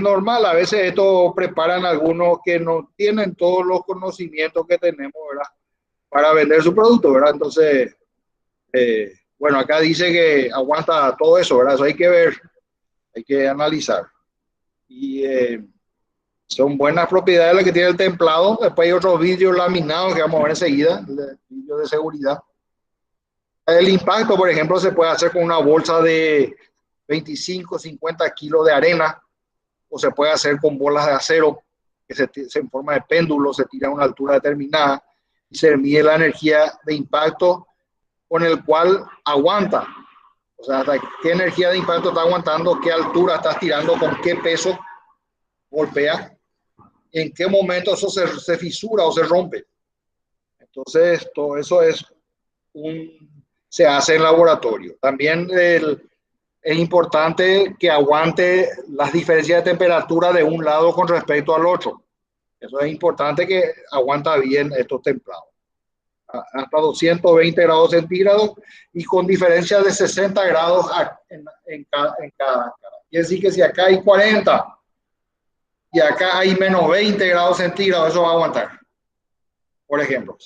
normal, a veces esto preparan algunos que no tienen todos los conocimientos que tenemos, ¿verdad? Para vender su producto, ¿verdad? Entonces, bueno, acá dice que aguanta todo eso, ¿verdad? Eso hay que ver, hay que analizar. Y son buenas propiedades las que tiene el templado. Después hay otros vidrios laminados que vamos a ver enseguida, vidrios de seguridad. El impacto, por ejemplo, se puede hacer con una bolsa de 25, 50 kilos de arena, o se puede hacer con bolas de acero que en forma de péndulo se tira a una altura determinada y se mide la energía de impacto con el cual aguanta. O sea, hasta qué energía de impacto está aguantando, qué altura estás tirando, con qué peso golpea, en qué momento eso se fisura o se rompe. Entonces, todo eso se hace en laboratorio. También es importante que aguante las diferencias de temperatura de un lado con respecto al otro. Eso es importante, que aguanta bien estos templados. Hasta 220 grados centígrados y con diferencias de 60 grados en cada. Quiere decir que si acá hay 40 y acá hay menos 20 grados centígrados, eso va a aguantar. Por ejemplo.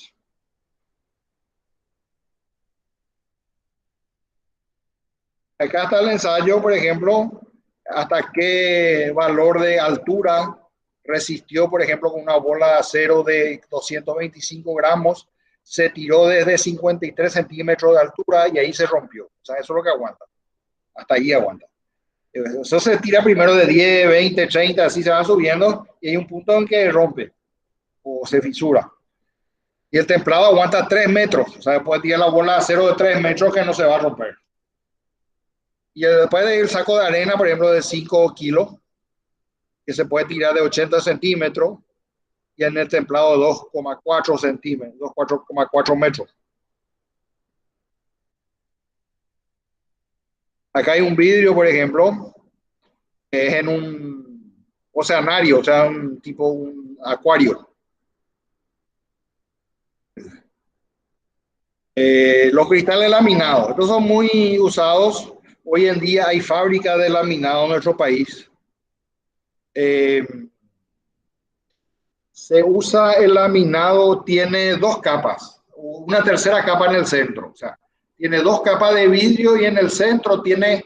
Acá está el ensayo, por ejemplo, hasta qué valor de altura resistió, por ejemplo, con una bola de acero de 225 gramos, se tiró desde 53 centímetros de altura y ahí se rompió. O sea, eso es lo que aguanta. Hasta ahí aguanta. Eso se tira primero de 10, 20, 30, así se va subiendo y hay un punto en que rompe o se fisura. Y el templado aguanta 3 metros. O sea, después tirar la bola de acero de 3 metros que no se va a romper. Y después del saco de arena, por ejemplo, de 5 kilos, que se puede tirar de 80 centímetros, y en el templado 2,4 centímetros, 2,4 metros. Acá hay un vidrio, por ejemplo, que es en un oceanario, o sea, un acuario. Los cristales laminados, estos son muy usados. Hoy en día hay fábricas de laminado en nuestro país. Se usa el laminado, tiene dos capas, una tercera capa en el centro. O sea, tiene dos capas de vidrio y en el centro tiene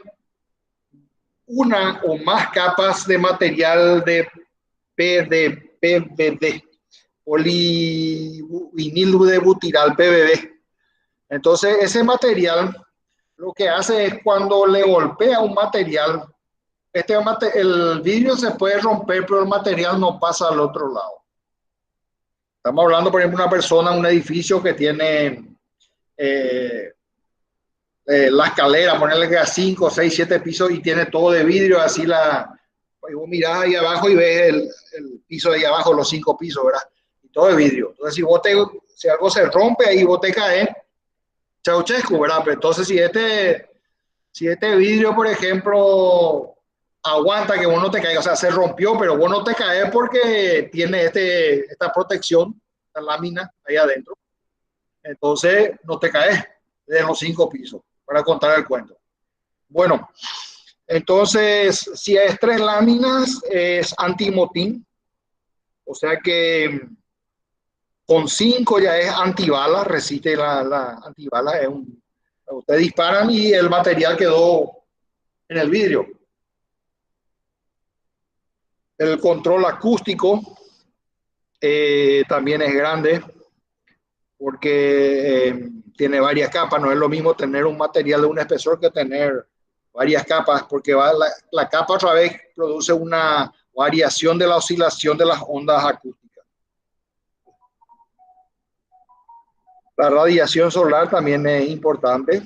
una o más capas de material de PVD, polivinil de butirol, PVD. Entonces, ese material lo que hace es cuando le golpea un material, el vidrio se puede romper, pero el material no pasa al otro lado. Estamos hablando, por ejemplo, de una persona, un edificio que tiene la escalera, ponerle que a 5, 6, 7 pisos y tiene todo de vidrio, así pues vos mirás ahí abajo y ves el piso de ahí abajo, los 5 pisos, ¿verdad? Y todo de vidrio. Entonces, si algo se rompe ahí, vos te caes, Ceausescu, ¿verdad? Pero entonces, si este vidrio, por ejemplo, aguanta que vos no te caigas, o sea, se rompió, pero vos no te caes porque tiene esta protección, esta lámina ahí adentro. Entonces, no te caes de los 5 pisos, para contar el cuento. Bueno, entonces, si es 3 láminas, es antimotín, o sea que con 5 ya es antibala, resiste la antibala, ustedes disparan y el material quedó en el vidrio. El control acústico también es grande porque tiene varias capas. No es lo mismo tener un material de un espesor que tener varias capas, porque la capa otra vez produce una variación de la oscilación de las ondas acústicas. La radiación solar también es importante.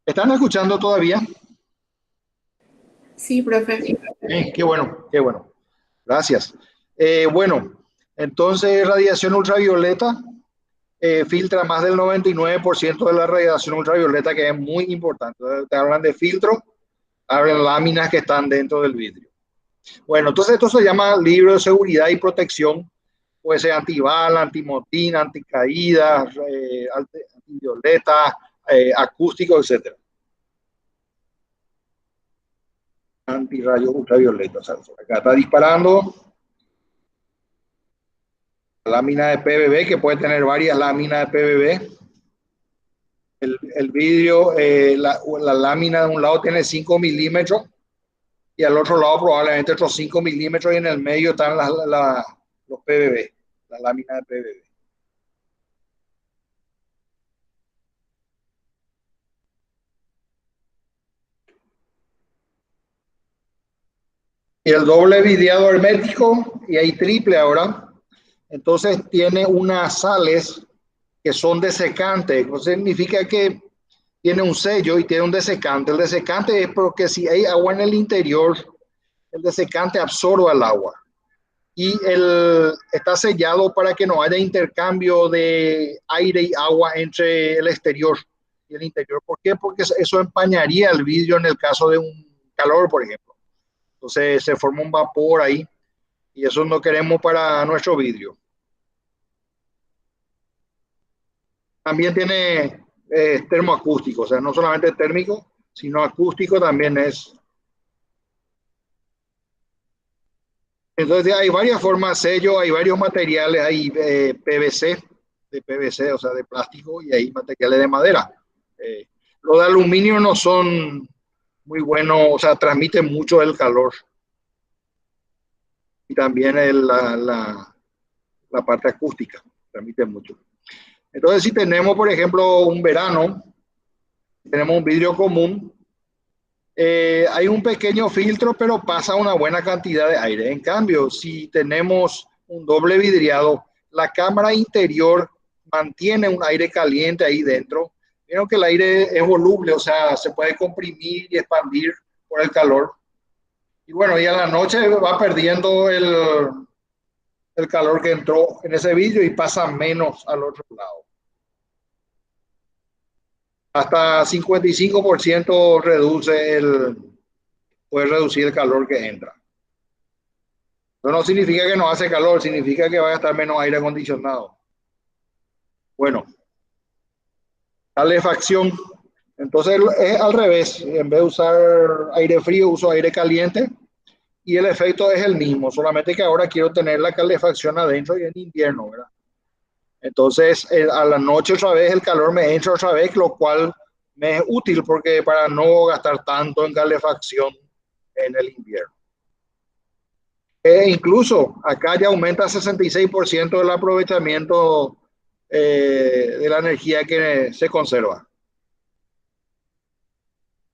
¿Están escuchando todavía? Sí, profe. Qué bueno, qué bueno. Gracias. Bueno, entonces radiación ultravioleta filtra más del 99% de la radiación ultravioleta, que es muy importante. Te hablan de filtro, hablan láminas que están dentro del vidrio. Bueno, entonces esto se llama libro de seguridad y protección. Puede ser antibala, antimotín, anticaída, antivioleta, acústico, etc. Antirrayos ultravioleta. O sea, acá está disparando lámina de PVB, que puede tener varias láminas de PVB. El vidrio, la lámina de un lado tiene 5 milímetros y al otro lado probablemente otros 5 milímetros, y en el medio están los PVB, la lámina de PVB. Y el doble vidriado hermético, y hay triple ahora, entonces tiene unas sales que son desecantes. Eso significa que tiene un sello y tiene un desecante. El desecante es porque si hay agua en el interior, el desecante absorbe el agua. Y está sellado para que no haya intercambio de aire y agua entre el exterior y el interior. ¿Por qué? Porque eso empañaría el vidrio en el caso de un calor, por ejemplo. Entonces se forma un vapor ahí y eso no queremos para nuestro vidrio. También tiene termoacústico, o sea, no solamente térmico, sino acústico también es. Entonces hay varias formas de sello, hay varios materiales, hay PVC, de PVC, o sea, de plástico, y hay materiales de madera. Los de aluminio no son muy buenos, o sea, transmiten mucho el calor. Y también la parte acústica, transmite mucho. Entonces, si tenemos, por ejemplo, un verano, tenemos un vidrio común, hay un pequeño filtro, pero pasa una buena cantidad de aire. En cambio, si tenemos un doble vidriado, la cámara interior mantiene un aire caliente ahí dentro. Vieron que el aire es voluble, o sea, se puede comprimir y expandir por el calor. Y bueno, y a la noche va perdiendo el calor que entró en ese vidrio y pasa menos al otro lado. Hasta 55% puede reducir el calor que entra. Eso no significa que no hace calor, significa que va a gastar menos aire acondicionado. Bueno, calefacción. Entonces es al revés. En vez de usar aire frío, uso aire caliente y el efecto es el mismo, solamente que ahora quiero tener la calefacción adentro y en invierno, ¿verdad? Entonces a la noche otra vez el calor me entra otra vez, lo cual me es útil porque para no gastar tanto en calefacción en el invierno. Incluso acá ya aumenta 66% el aprovechamiento de la energía que se conserva.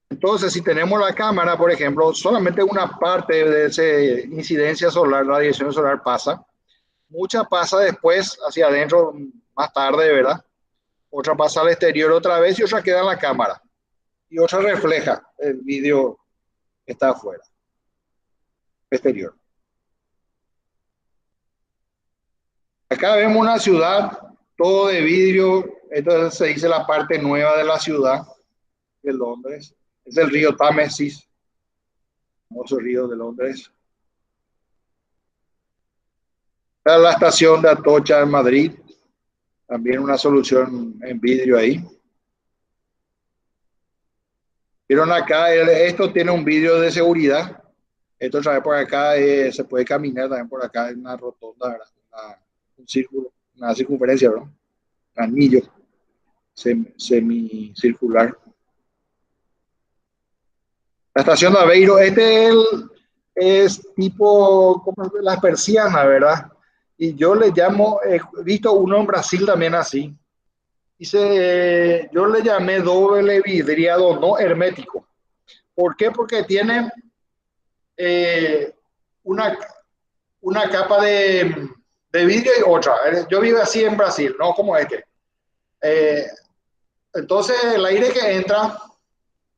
Entonces, si tenemos la cámara, por ejemplo, solamente una parte de esa incidencia solar, radiación solar pasa. Mucha pasa después hacia adentro, más tarde, ¿verdad? Otra pasa al exterior otra vez y otra queda en la cámara. Y otra refleja el vídeo que está afuera, exterior. Acá vemos una ciudad, todo de vidrio. Entonces se dice la parte nueva de la ciudad de Londres. Es el río Támesis, famoso río de Londres. La estación de Atocha en Madrid, también una solución en vidrio ahí. Vieron acá, esto tiene un vidrio de seguridad. Esto trae por acá, se puede caminar también por acá en una rotonda, un círculo, una circunferencia, ¿verdad? Un anillo semicircular. La estación de Aveiro, es tipo como las persianas, ¿verdad? Y yo le llamo, he visto uno en Brasil también así. Dice, yo le llamé doble vidriado no hermético. ¿Por qué? Porque tiene eh, una, una capa de vidrio y otra. Yo vivo así en Brasil, no como este. Eh, entonces el aire que entra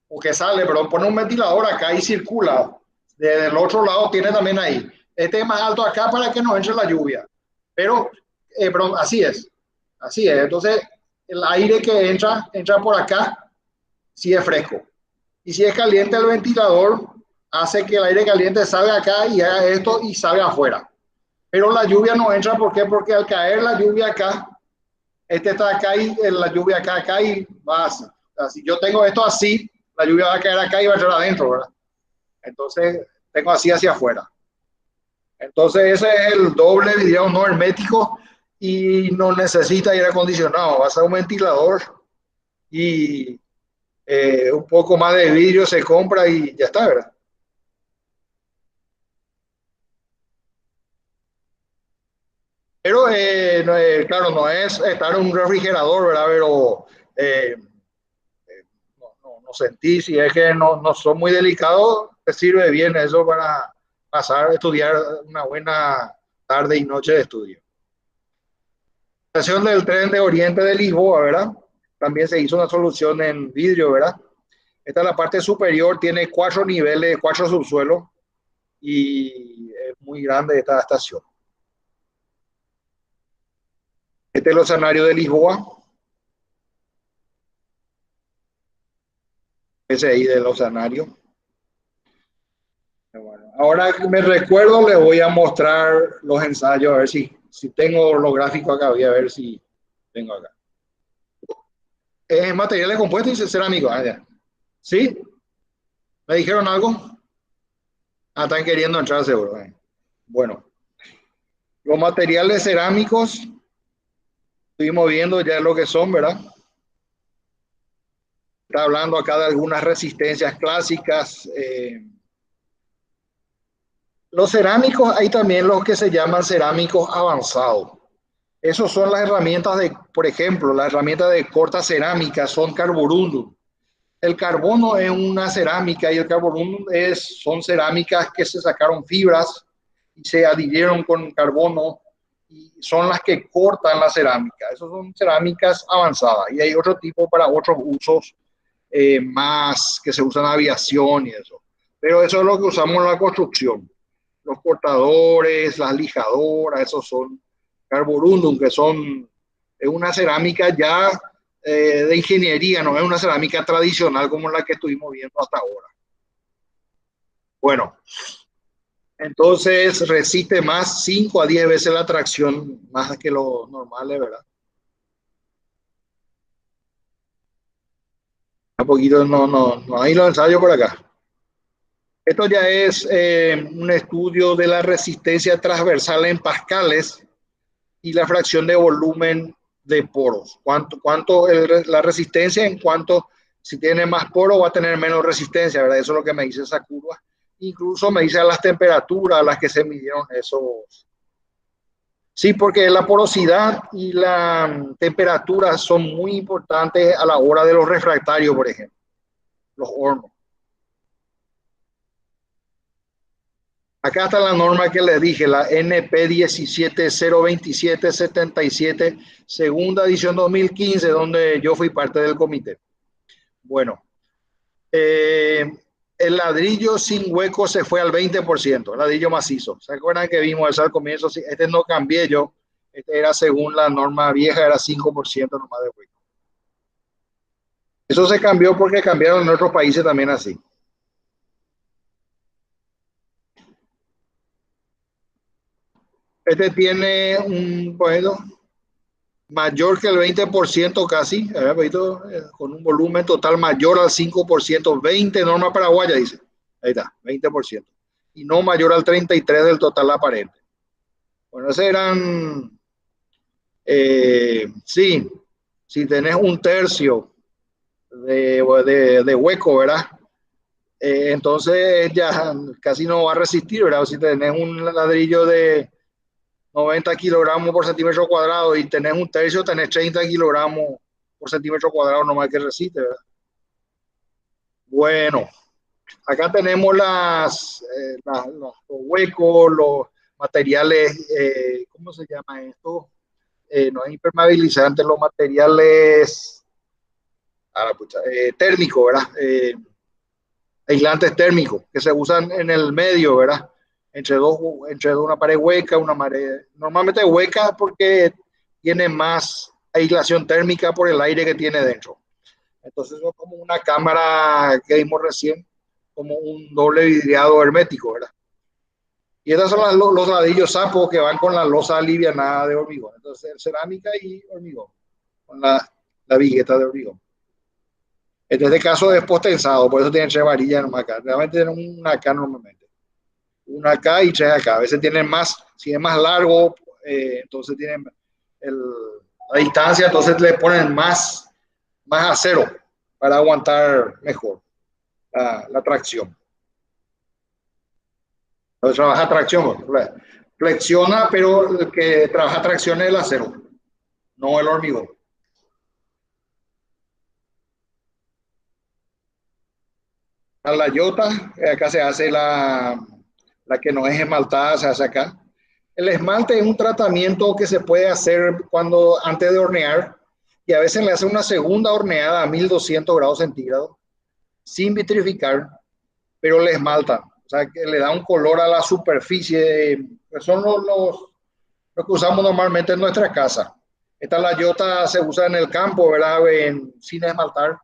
o que sale, pero pone un ventilador acá y circula. Desde el otro lado tiene también ahí. Este es más alto acá para que no entre la lluvia. Pero así es. Así es. Entonces, el aire que entra por acá, sí es fresco. Y si es caliente el ventilador, hace que el aire caliente salga acá y haga esto y salga afuera. Pero la lluvia no entra, ¿por qué? Porque al caer la lluvia acá, este está acá y la lluvia acá y va así. O sea, si yo tengo esto así, la lluvia va a caer acá y va a entrar adentro, ¿verdad? Entonces, tengo así hacia afuera. Entonces, ese es el doble vidrio no hermético y no necesita aire acondicionado. Va a ser un ventilador y un poco más de vidrio se compra y ya está, ¿verdad? Pero, no, claro, no es estar en un refrigerador, ¿verdad? Pero no sentí, si es que no son muy delicados, te sirve bien eso para pasar a estudiar una buena tarde y noche de estudio. La estación del tren de Oriente de Lisboa, ¿verdad? También se hizo una solución en vidrio, ¿verdad? Esta es la parte superior, tiene 4 niveles, 4 subsuelos y es muy grande esta estación. Este es el escenario de Lisboa, ese ahí del escenario. Bueno, ahora que me recuerdo, le voy a mostrar los ensayos, a ver si tengo los gráficos acá, voy a ver si tengo acá. Es materiales compuestos y cerámicos. Ah, ya. ¿Sí? ¿Me dijeron algo? Ah, están queriendo entrar seguro. Bueno, los materiales cerámicos, estuvimos viendo ya lo que son, ¿verdad? Está hablando acá de algunas resistencias clásicas. Los cerámicos, hay también los que se llaman cerámicos avanzados. Esas son las herramientas por ejemplo, las herramientas de corta cerámica son carborundum. El carbono es una cerámica y el carborundum son cerámicas que se sacaron fibras y se adhirieron con carbono y son las que cortan la cerámica. Esas son cerámicas avanzadas y hay otro tipo para otros usos más que se usan en aviación y eso. Pero eso es lo que usamos en la construcción. Los cortadores, las lijadoras, esos son carborundum, que son una cerámica ya de ingeniería, no es una cerámica tradicional como la que estuvimos viendo hasta ahora. Bueno, entonces resiste más 5 a 10 veces la tracción, más que lo normal, ¿verdad? Un poquito, no hay los ensayos por acá. Esto ya es un estudio de la resistencia transversal en pascales y la fracción de volumen de poros. La resistencia en cuanto Si tiene más poro va a tener menos resistencia, ¿verdad? Eso es lo que me dice esa curva. Incluso me dice a las temperaturas a las que se midieron esos. Sí, porque la porosidad y la temperatura son muy importantes a la hora de los refractarios, por ejemplo, los hornos. Acá está la norma que les dije, la NP 1702777, segunda edición 2015, donde yo fui parte del comité. Bueno, el ladrillo sin hueco se fue al 20%, el ladrillo macizo. ¿Se acuerdan que vimos eso al comienzo? Este no cambié yo, este era según la norma vieja, era 5% nomás de hueco. Eso se cambió porque cambiaron en otros países también así. Este tiene un, bueno, mayor que el 20% casi, con un volumen total mayor al 5%, 20 norma paraguaya, dice. Ahí está, 20%. Y no mayor al 33% del total aparente. Bueno, esos eran, sí, si tenés un tercio de hueco, ¿verdad? Entonces ya casi no va a resistir, ¿verdad? Si tenés un ladrillo de 90 kilogramos por centímetro cuadrado y tenés un tercio, tenés 30 kilogramos por centímetro cuadrado nomás que resiste, ¿verdad? Bueno, acá tenemos los huecos, los materiales, ¿cómo se llama esto? No es impermeabilizante, los materiales térmicos, ¿verdad? Aislantes térmicos que se usan en el medio, ¿verdad? Entre una pared hueca, una pared normalmente hueca porque tiene más aislación térmica por el aire que tiene dentro. Entonces es como una cámara que vimos recién, como un doble vidriado hermético, ¿verdad? Y estos son los ladrillos sapos que van con la losa alivianada de hormigón. Entonces cerámica y hormigón, con la vigueta de hormigón. En este caso es postensado, por eso tienen 3 varillas nomás acá. Realmente tienen una acá normalmente. Una acá y 3 acá. A veces tienen más, si es más largo, entonces tienen la distancia, entonces le ponen más acero para aguantar mejor la tracción. Entonces trabaja tracción, flexiona, pero el que trabaja tracción es el acero, no el hormigón. A la yota, acá se hace la que no es esmaltada, se hace acá. El esmalte es un tratamiento que se puede hacer antes de hornear y a veces le hace una segunda horneada a 1200 grados centígrados sin vitrificar, pero le esmaltan, o sea, que le da un color a la superficie, que son los que usamos normalmente en nuestra casa. Esta layota se usa en el campo, ¿verdad? Sin esmaltar.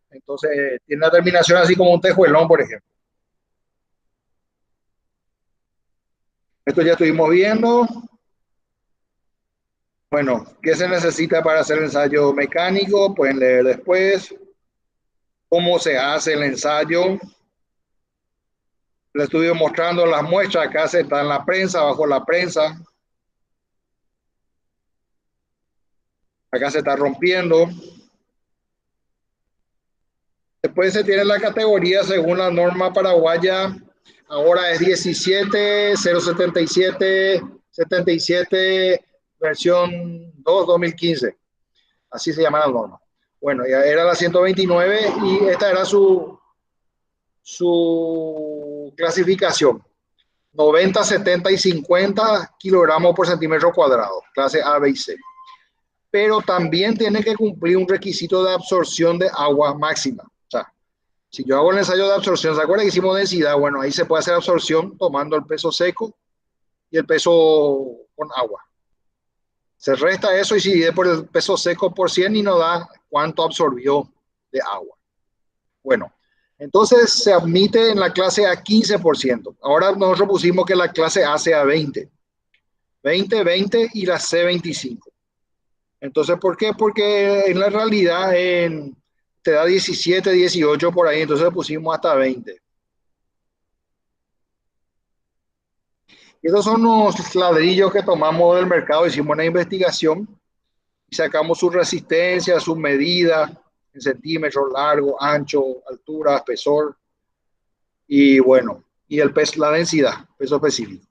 Entonces, tiene una terminación así como un tejuelón, por ejemplo. Esto ya estuvimos viendo. Bueno, ¿qué se necesita para hacer el ensayo mecánico? Pueden leer después. ¿Cómo se hace el ensayo? Les estuve mostrando las muestras. Acá se está en la prensa, bajo la prensa. Acá se está rompiendo. Después se tiene la categoría según la norma paraguaya. Ahora es 17077, versión 2, 2015. Así se llama la norma. Bueno, ya era la 129 y esta era su clasificación. 90, 70 y 50 kilogramos por centímetro cuadrado, clase A, B y C. Pero también tiene que cumplir un requisito de absorción de agua máxima. O sea, si yo hago el ensayo de absorción, ¿se acuerdan que hicimos densidad? Bueno, ahí se puede hacer absorción tomando el peso seco y el peso con agua. Se resta eso y se divide por el peso seco por 100 y nos da cuánto absorbió de agua. Bueno, entonces se admite en la clase A 15%. Ahora nosotros pusimos que la clase A sea 20. 20, 20 y la C 25. Entonces, ¿por qué? Porque en la realidad te da 17, 18 por ahí, entonces pusimos hasta 20. Y estos son los ladrillos que tomamos del mercado, hicimos una investigación y sacamos su resistencia, su medida. en centímetros, largo, ancho, altura, espesor y bueno, y el peso, la densidad, peso específico.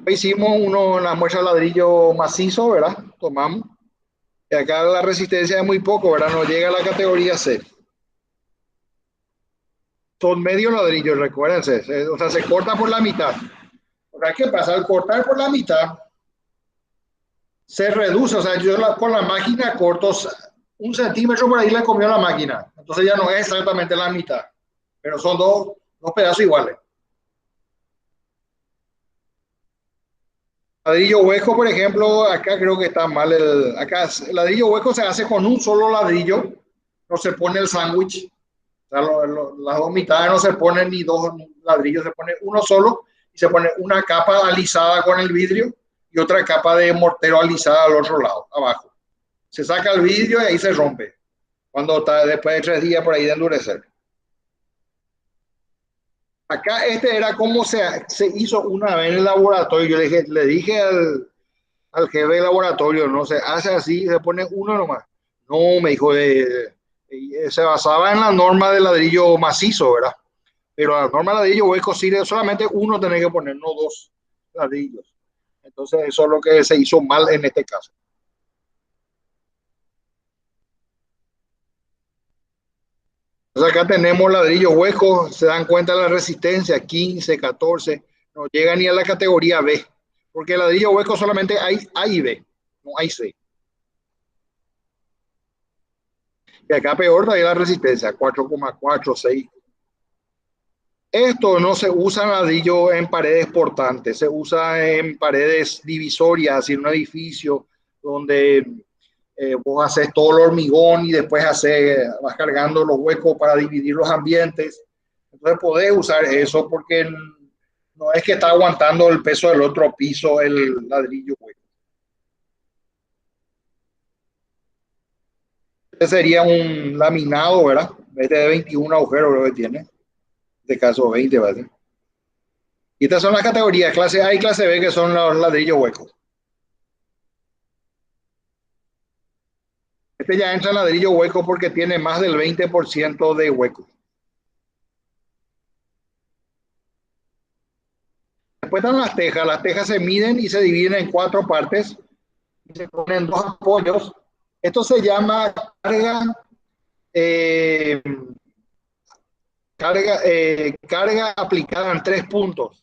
Hicimos una muestra de ladrillo macizo, ¿verdad? Tomamos. Y acá la resistencia es muy poco, ¿verdad? No llega a la categoría C. Son medio ladrillos, recuérdense. O sea, se corta por la mitad. O sea, ¿qué pasa? Al cortar por la mitad, se reduce. O sea, yo con la máquina corto 1 centímetro por ahí le comió la máquina. Entonces ya no es exactamente la mitad. Pero son dos pedazos iguales. Ladrillo hueco, por ejemplo, acá creo que está mal. Acá el ladrillo hueco se hace con un solo ladrillo. No se pone el sándwich. O sea, las dos mitades no se ponen ni dos ladrillos, se pone uno solo y se pone una capa alisada con el vidrio y otra capa de mortero alisada al otro lado, abajo. Se saca el vidrio y ahí se rompe. Cuando está después de 3 días por ahí de endurecer. Acá este era como se hizo una vez en el laboratorio. Yo le dije al jefe de laboratorio, no se hace así, se pone uno nomás. No, me dijo, se basaba en la norma de ladrillo macizo, ¿verdad? Pero la norma de ladrillo hueco sí, solamente uno tiene que poner, no dos ladrillos. Entonces eso es lo que se hizo mal en este caso. Entonces acá tenemos ladrillo hueco, se dan cuenta de la resistencia, 15, 14, no llega ni a la categoría B, porque el ladrillo hueco solamente hay A y B, no hay C. Y acá peor todavía la resistencia, 4,4, 6. Esto no se usa en ladrillo en paredes portantes, se usa en paredes divisorias, en un edificio donde vos haces todo el hormigón y después vas cargando los huecos para dividir los ambientes. Entonces podés usar eso porque no es que está aguantando el peso del otro piso el ladrillo hueco. Este sería un laminado, ¿verdad? Este de 21 agujeros creo que tiene. De caso 20, ¿vale? Y estas son las categorías, clase A y clase B, que son los ladrillos huecos. Este ya entra en ladrillo hueco porque tiene más del 20% de hueco. Después están las tejas. Las tejas se miden y se dividen en 4 partes. Y se ponen 2 apoyos. Esto se llama eh, carga aplicada en 3 puntos.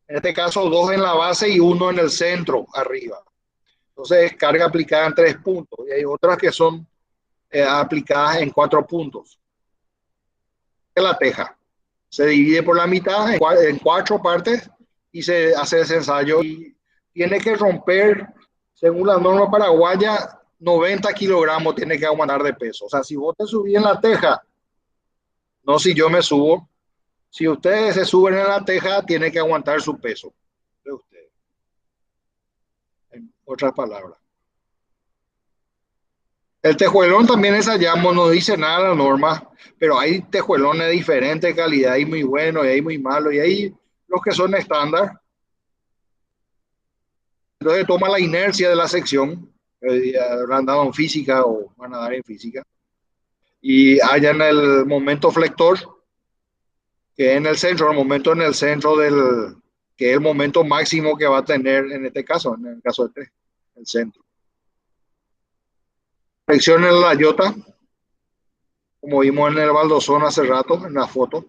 En este caso, 2 en la base y 1 en el centro, arriba. Entonces, carga aplicada en 3 puntos. Y hay otras que son aplicadas en 4 puntos. La teja se divide por la mitad en 4 partes y se hace ese ensayo. Y tiene que romper, según la norma paraguaya, 90 kilogramos tiene que aguantar de peso. O sea, si vos te subís en la teja, no si yo me subo, si ustedes se suben en la teja, tiene que aguantar su peso de ustedes. En otras palabras. El tejuelón también ensayamos, no dice nada la norma, pero hay tejuelones de diferente calidad, hay muy buenos y hay muy malos, y hay los que son estándar. Entonces toma la inercia de la sección, han dado en física o van a dar en física, y hallan el momento flector, que es en el centro, el momento en el centro que es el momento máximo que va a tener en este caso, en el caso de 3, el centro. Flexiona la iota, como vimos en el baldosón hace rato, en la foto.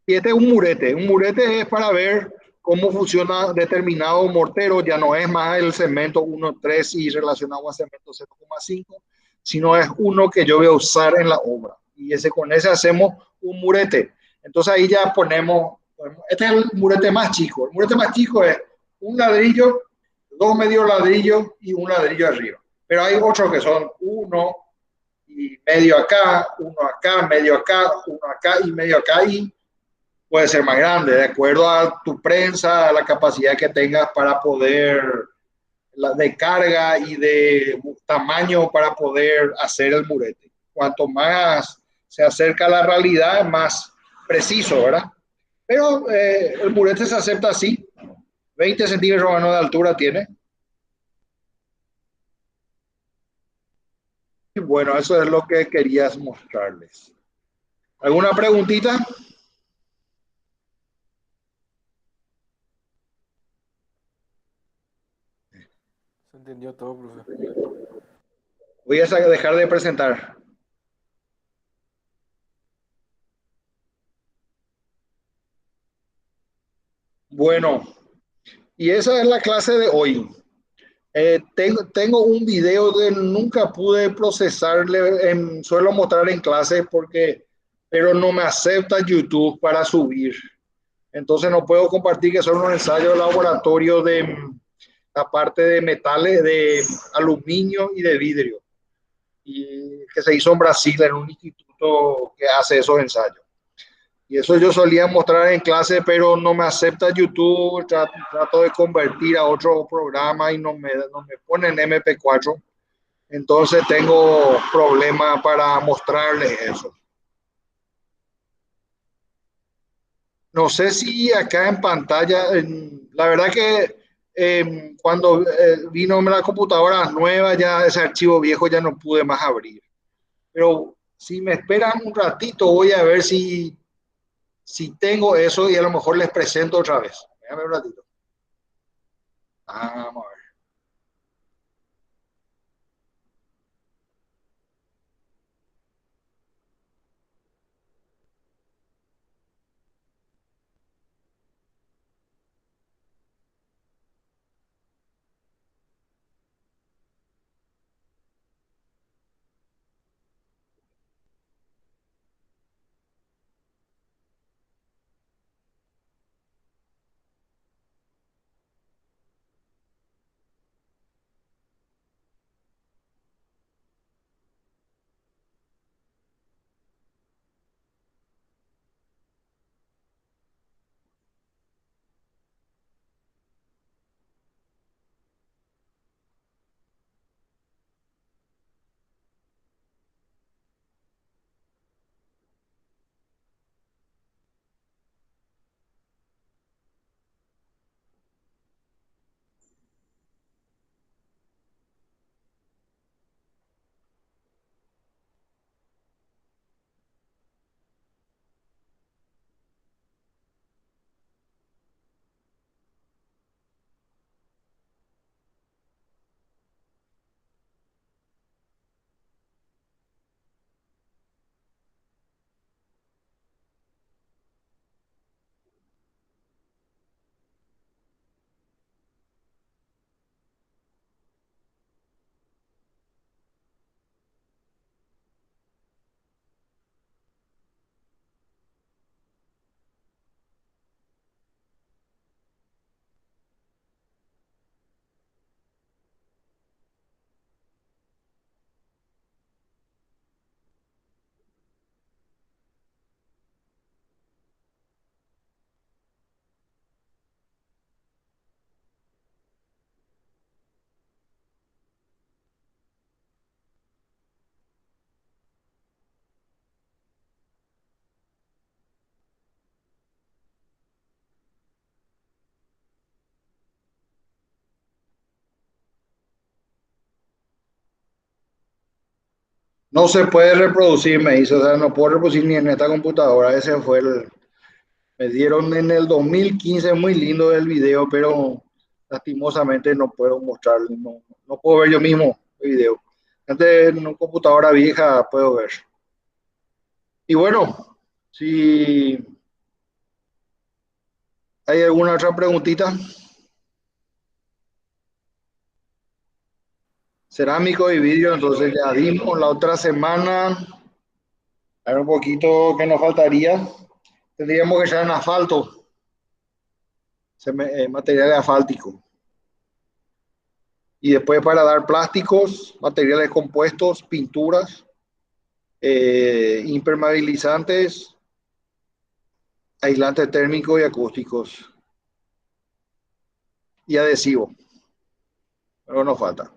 Y este es un murete. Un murete es para ver cómo funciona determinado mortero. Ya no es más el cemento 1,3 y relacionado a cemento 0,5, sino es uno que yo voy a usar en la obra. Y con ese hacemos un murete. Entonces ahí ya ponemos, este es el murete más chico. El murete más chico es un ladrillo, 2 medios ladrillos y un ladrillo arriba. Pero hay otros que son 1 y medio acá, 1 acá, medio acá, 1 acá y medio acá, y puede ser más grande, de acuerdo a tu prensa, a la capacidad que tengas para poder, de carga y de tamaño para poder hacer el murete. Cuanto más se acerca a la realidad, más preciso, ¿verdad? Pero el murete se acepta así, 20 centímetros menos de altura tiene. Bueno, eso es lo que querías mostrarles. ¿Alguna preguntita? Se entendió todo, profe. Voy a dejar de presentar. Bueno, y esa es la clase de hoy. Tengo un video que nunca pude procesarle, suelo mostrar en clase pero no me acepta YouTube para subir. Entonces no puedo compartir que son un ensayo de laboratorio de la parte de metales, de aluminio y de vidrio, y que se hizo en Brasil en un instituto que hace esos ensayos. Y eso yo solía mostrar en clase, pero no me acepta YouTube. Trato de convertir a otro programa y no me ponen MP4. Entonces tengo problemas para mostrarles eso. No sé si acá en pantalla, la verdad que cuando vino la computadora nueva, ya ese archivo viejo ya no pude más abrir. Pero si me esperan un ratito, voy a ver si tengo eso y a lo mejor les presento otra vez. Déjame un ratito. Vamos a ver. No se puede reproducir, me dice, o sea, no puedo reproducir ni en esta computadora. Ese fue me dieron en el 2015, muy lindo el video, pero lastimosamente no puedo mostrarlo, no puedo ver yo mismo el video. Antes en una computadora vieja puedo ver. Y bueno, si hay alguna otra preguntita, cerámico y vidrio, entonces ya dimos la otra semana. A ver un poquito que nos faltaría. Tendríamos que echar en asfalto, material asfáltico. Y después para dar plásticos, materiales compuestos, pinturas, impermeabilizantes, aislantes térmicos y acústicos y adhesivo. Pero nos falta.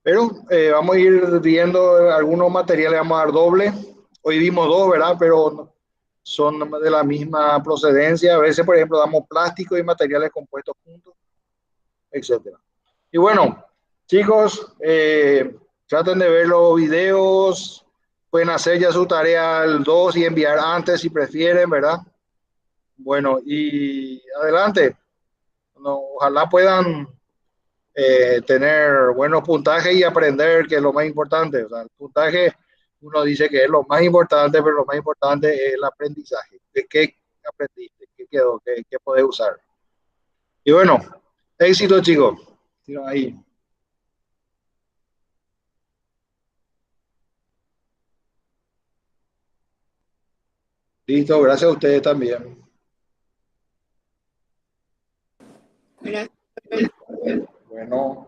Pero vamos a ir viendo algunos materiales, vamos a dar doble. Hoy vimos dos, ¿verdad? Pero son de la misma procedencia. A veces, por ejemplo, damos plástico y materiales compuestos juntos, etcétera. Y bueno, chicos, Traten de ver los videos, pueden hacer ya su tarea el 2 y enviar antes si prefieren, ¿verdad? Bueno, y adelante. No, ojalá puedan tener buenos puntajes y aprender, que es lo más importante. O sea, el puntaje, uno dice que es lo más importante, pero lo más importante es el aprendizaje. ¿De qué aprendiste? ¿Qué quedó? ¿Qué podés usar? Y bueno, éxito, chicos. Ahí. Listo, gracias a ustedes también. Gracias. Bueno.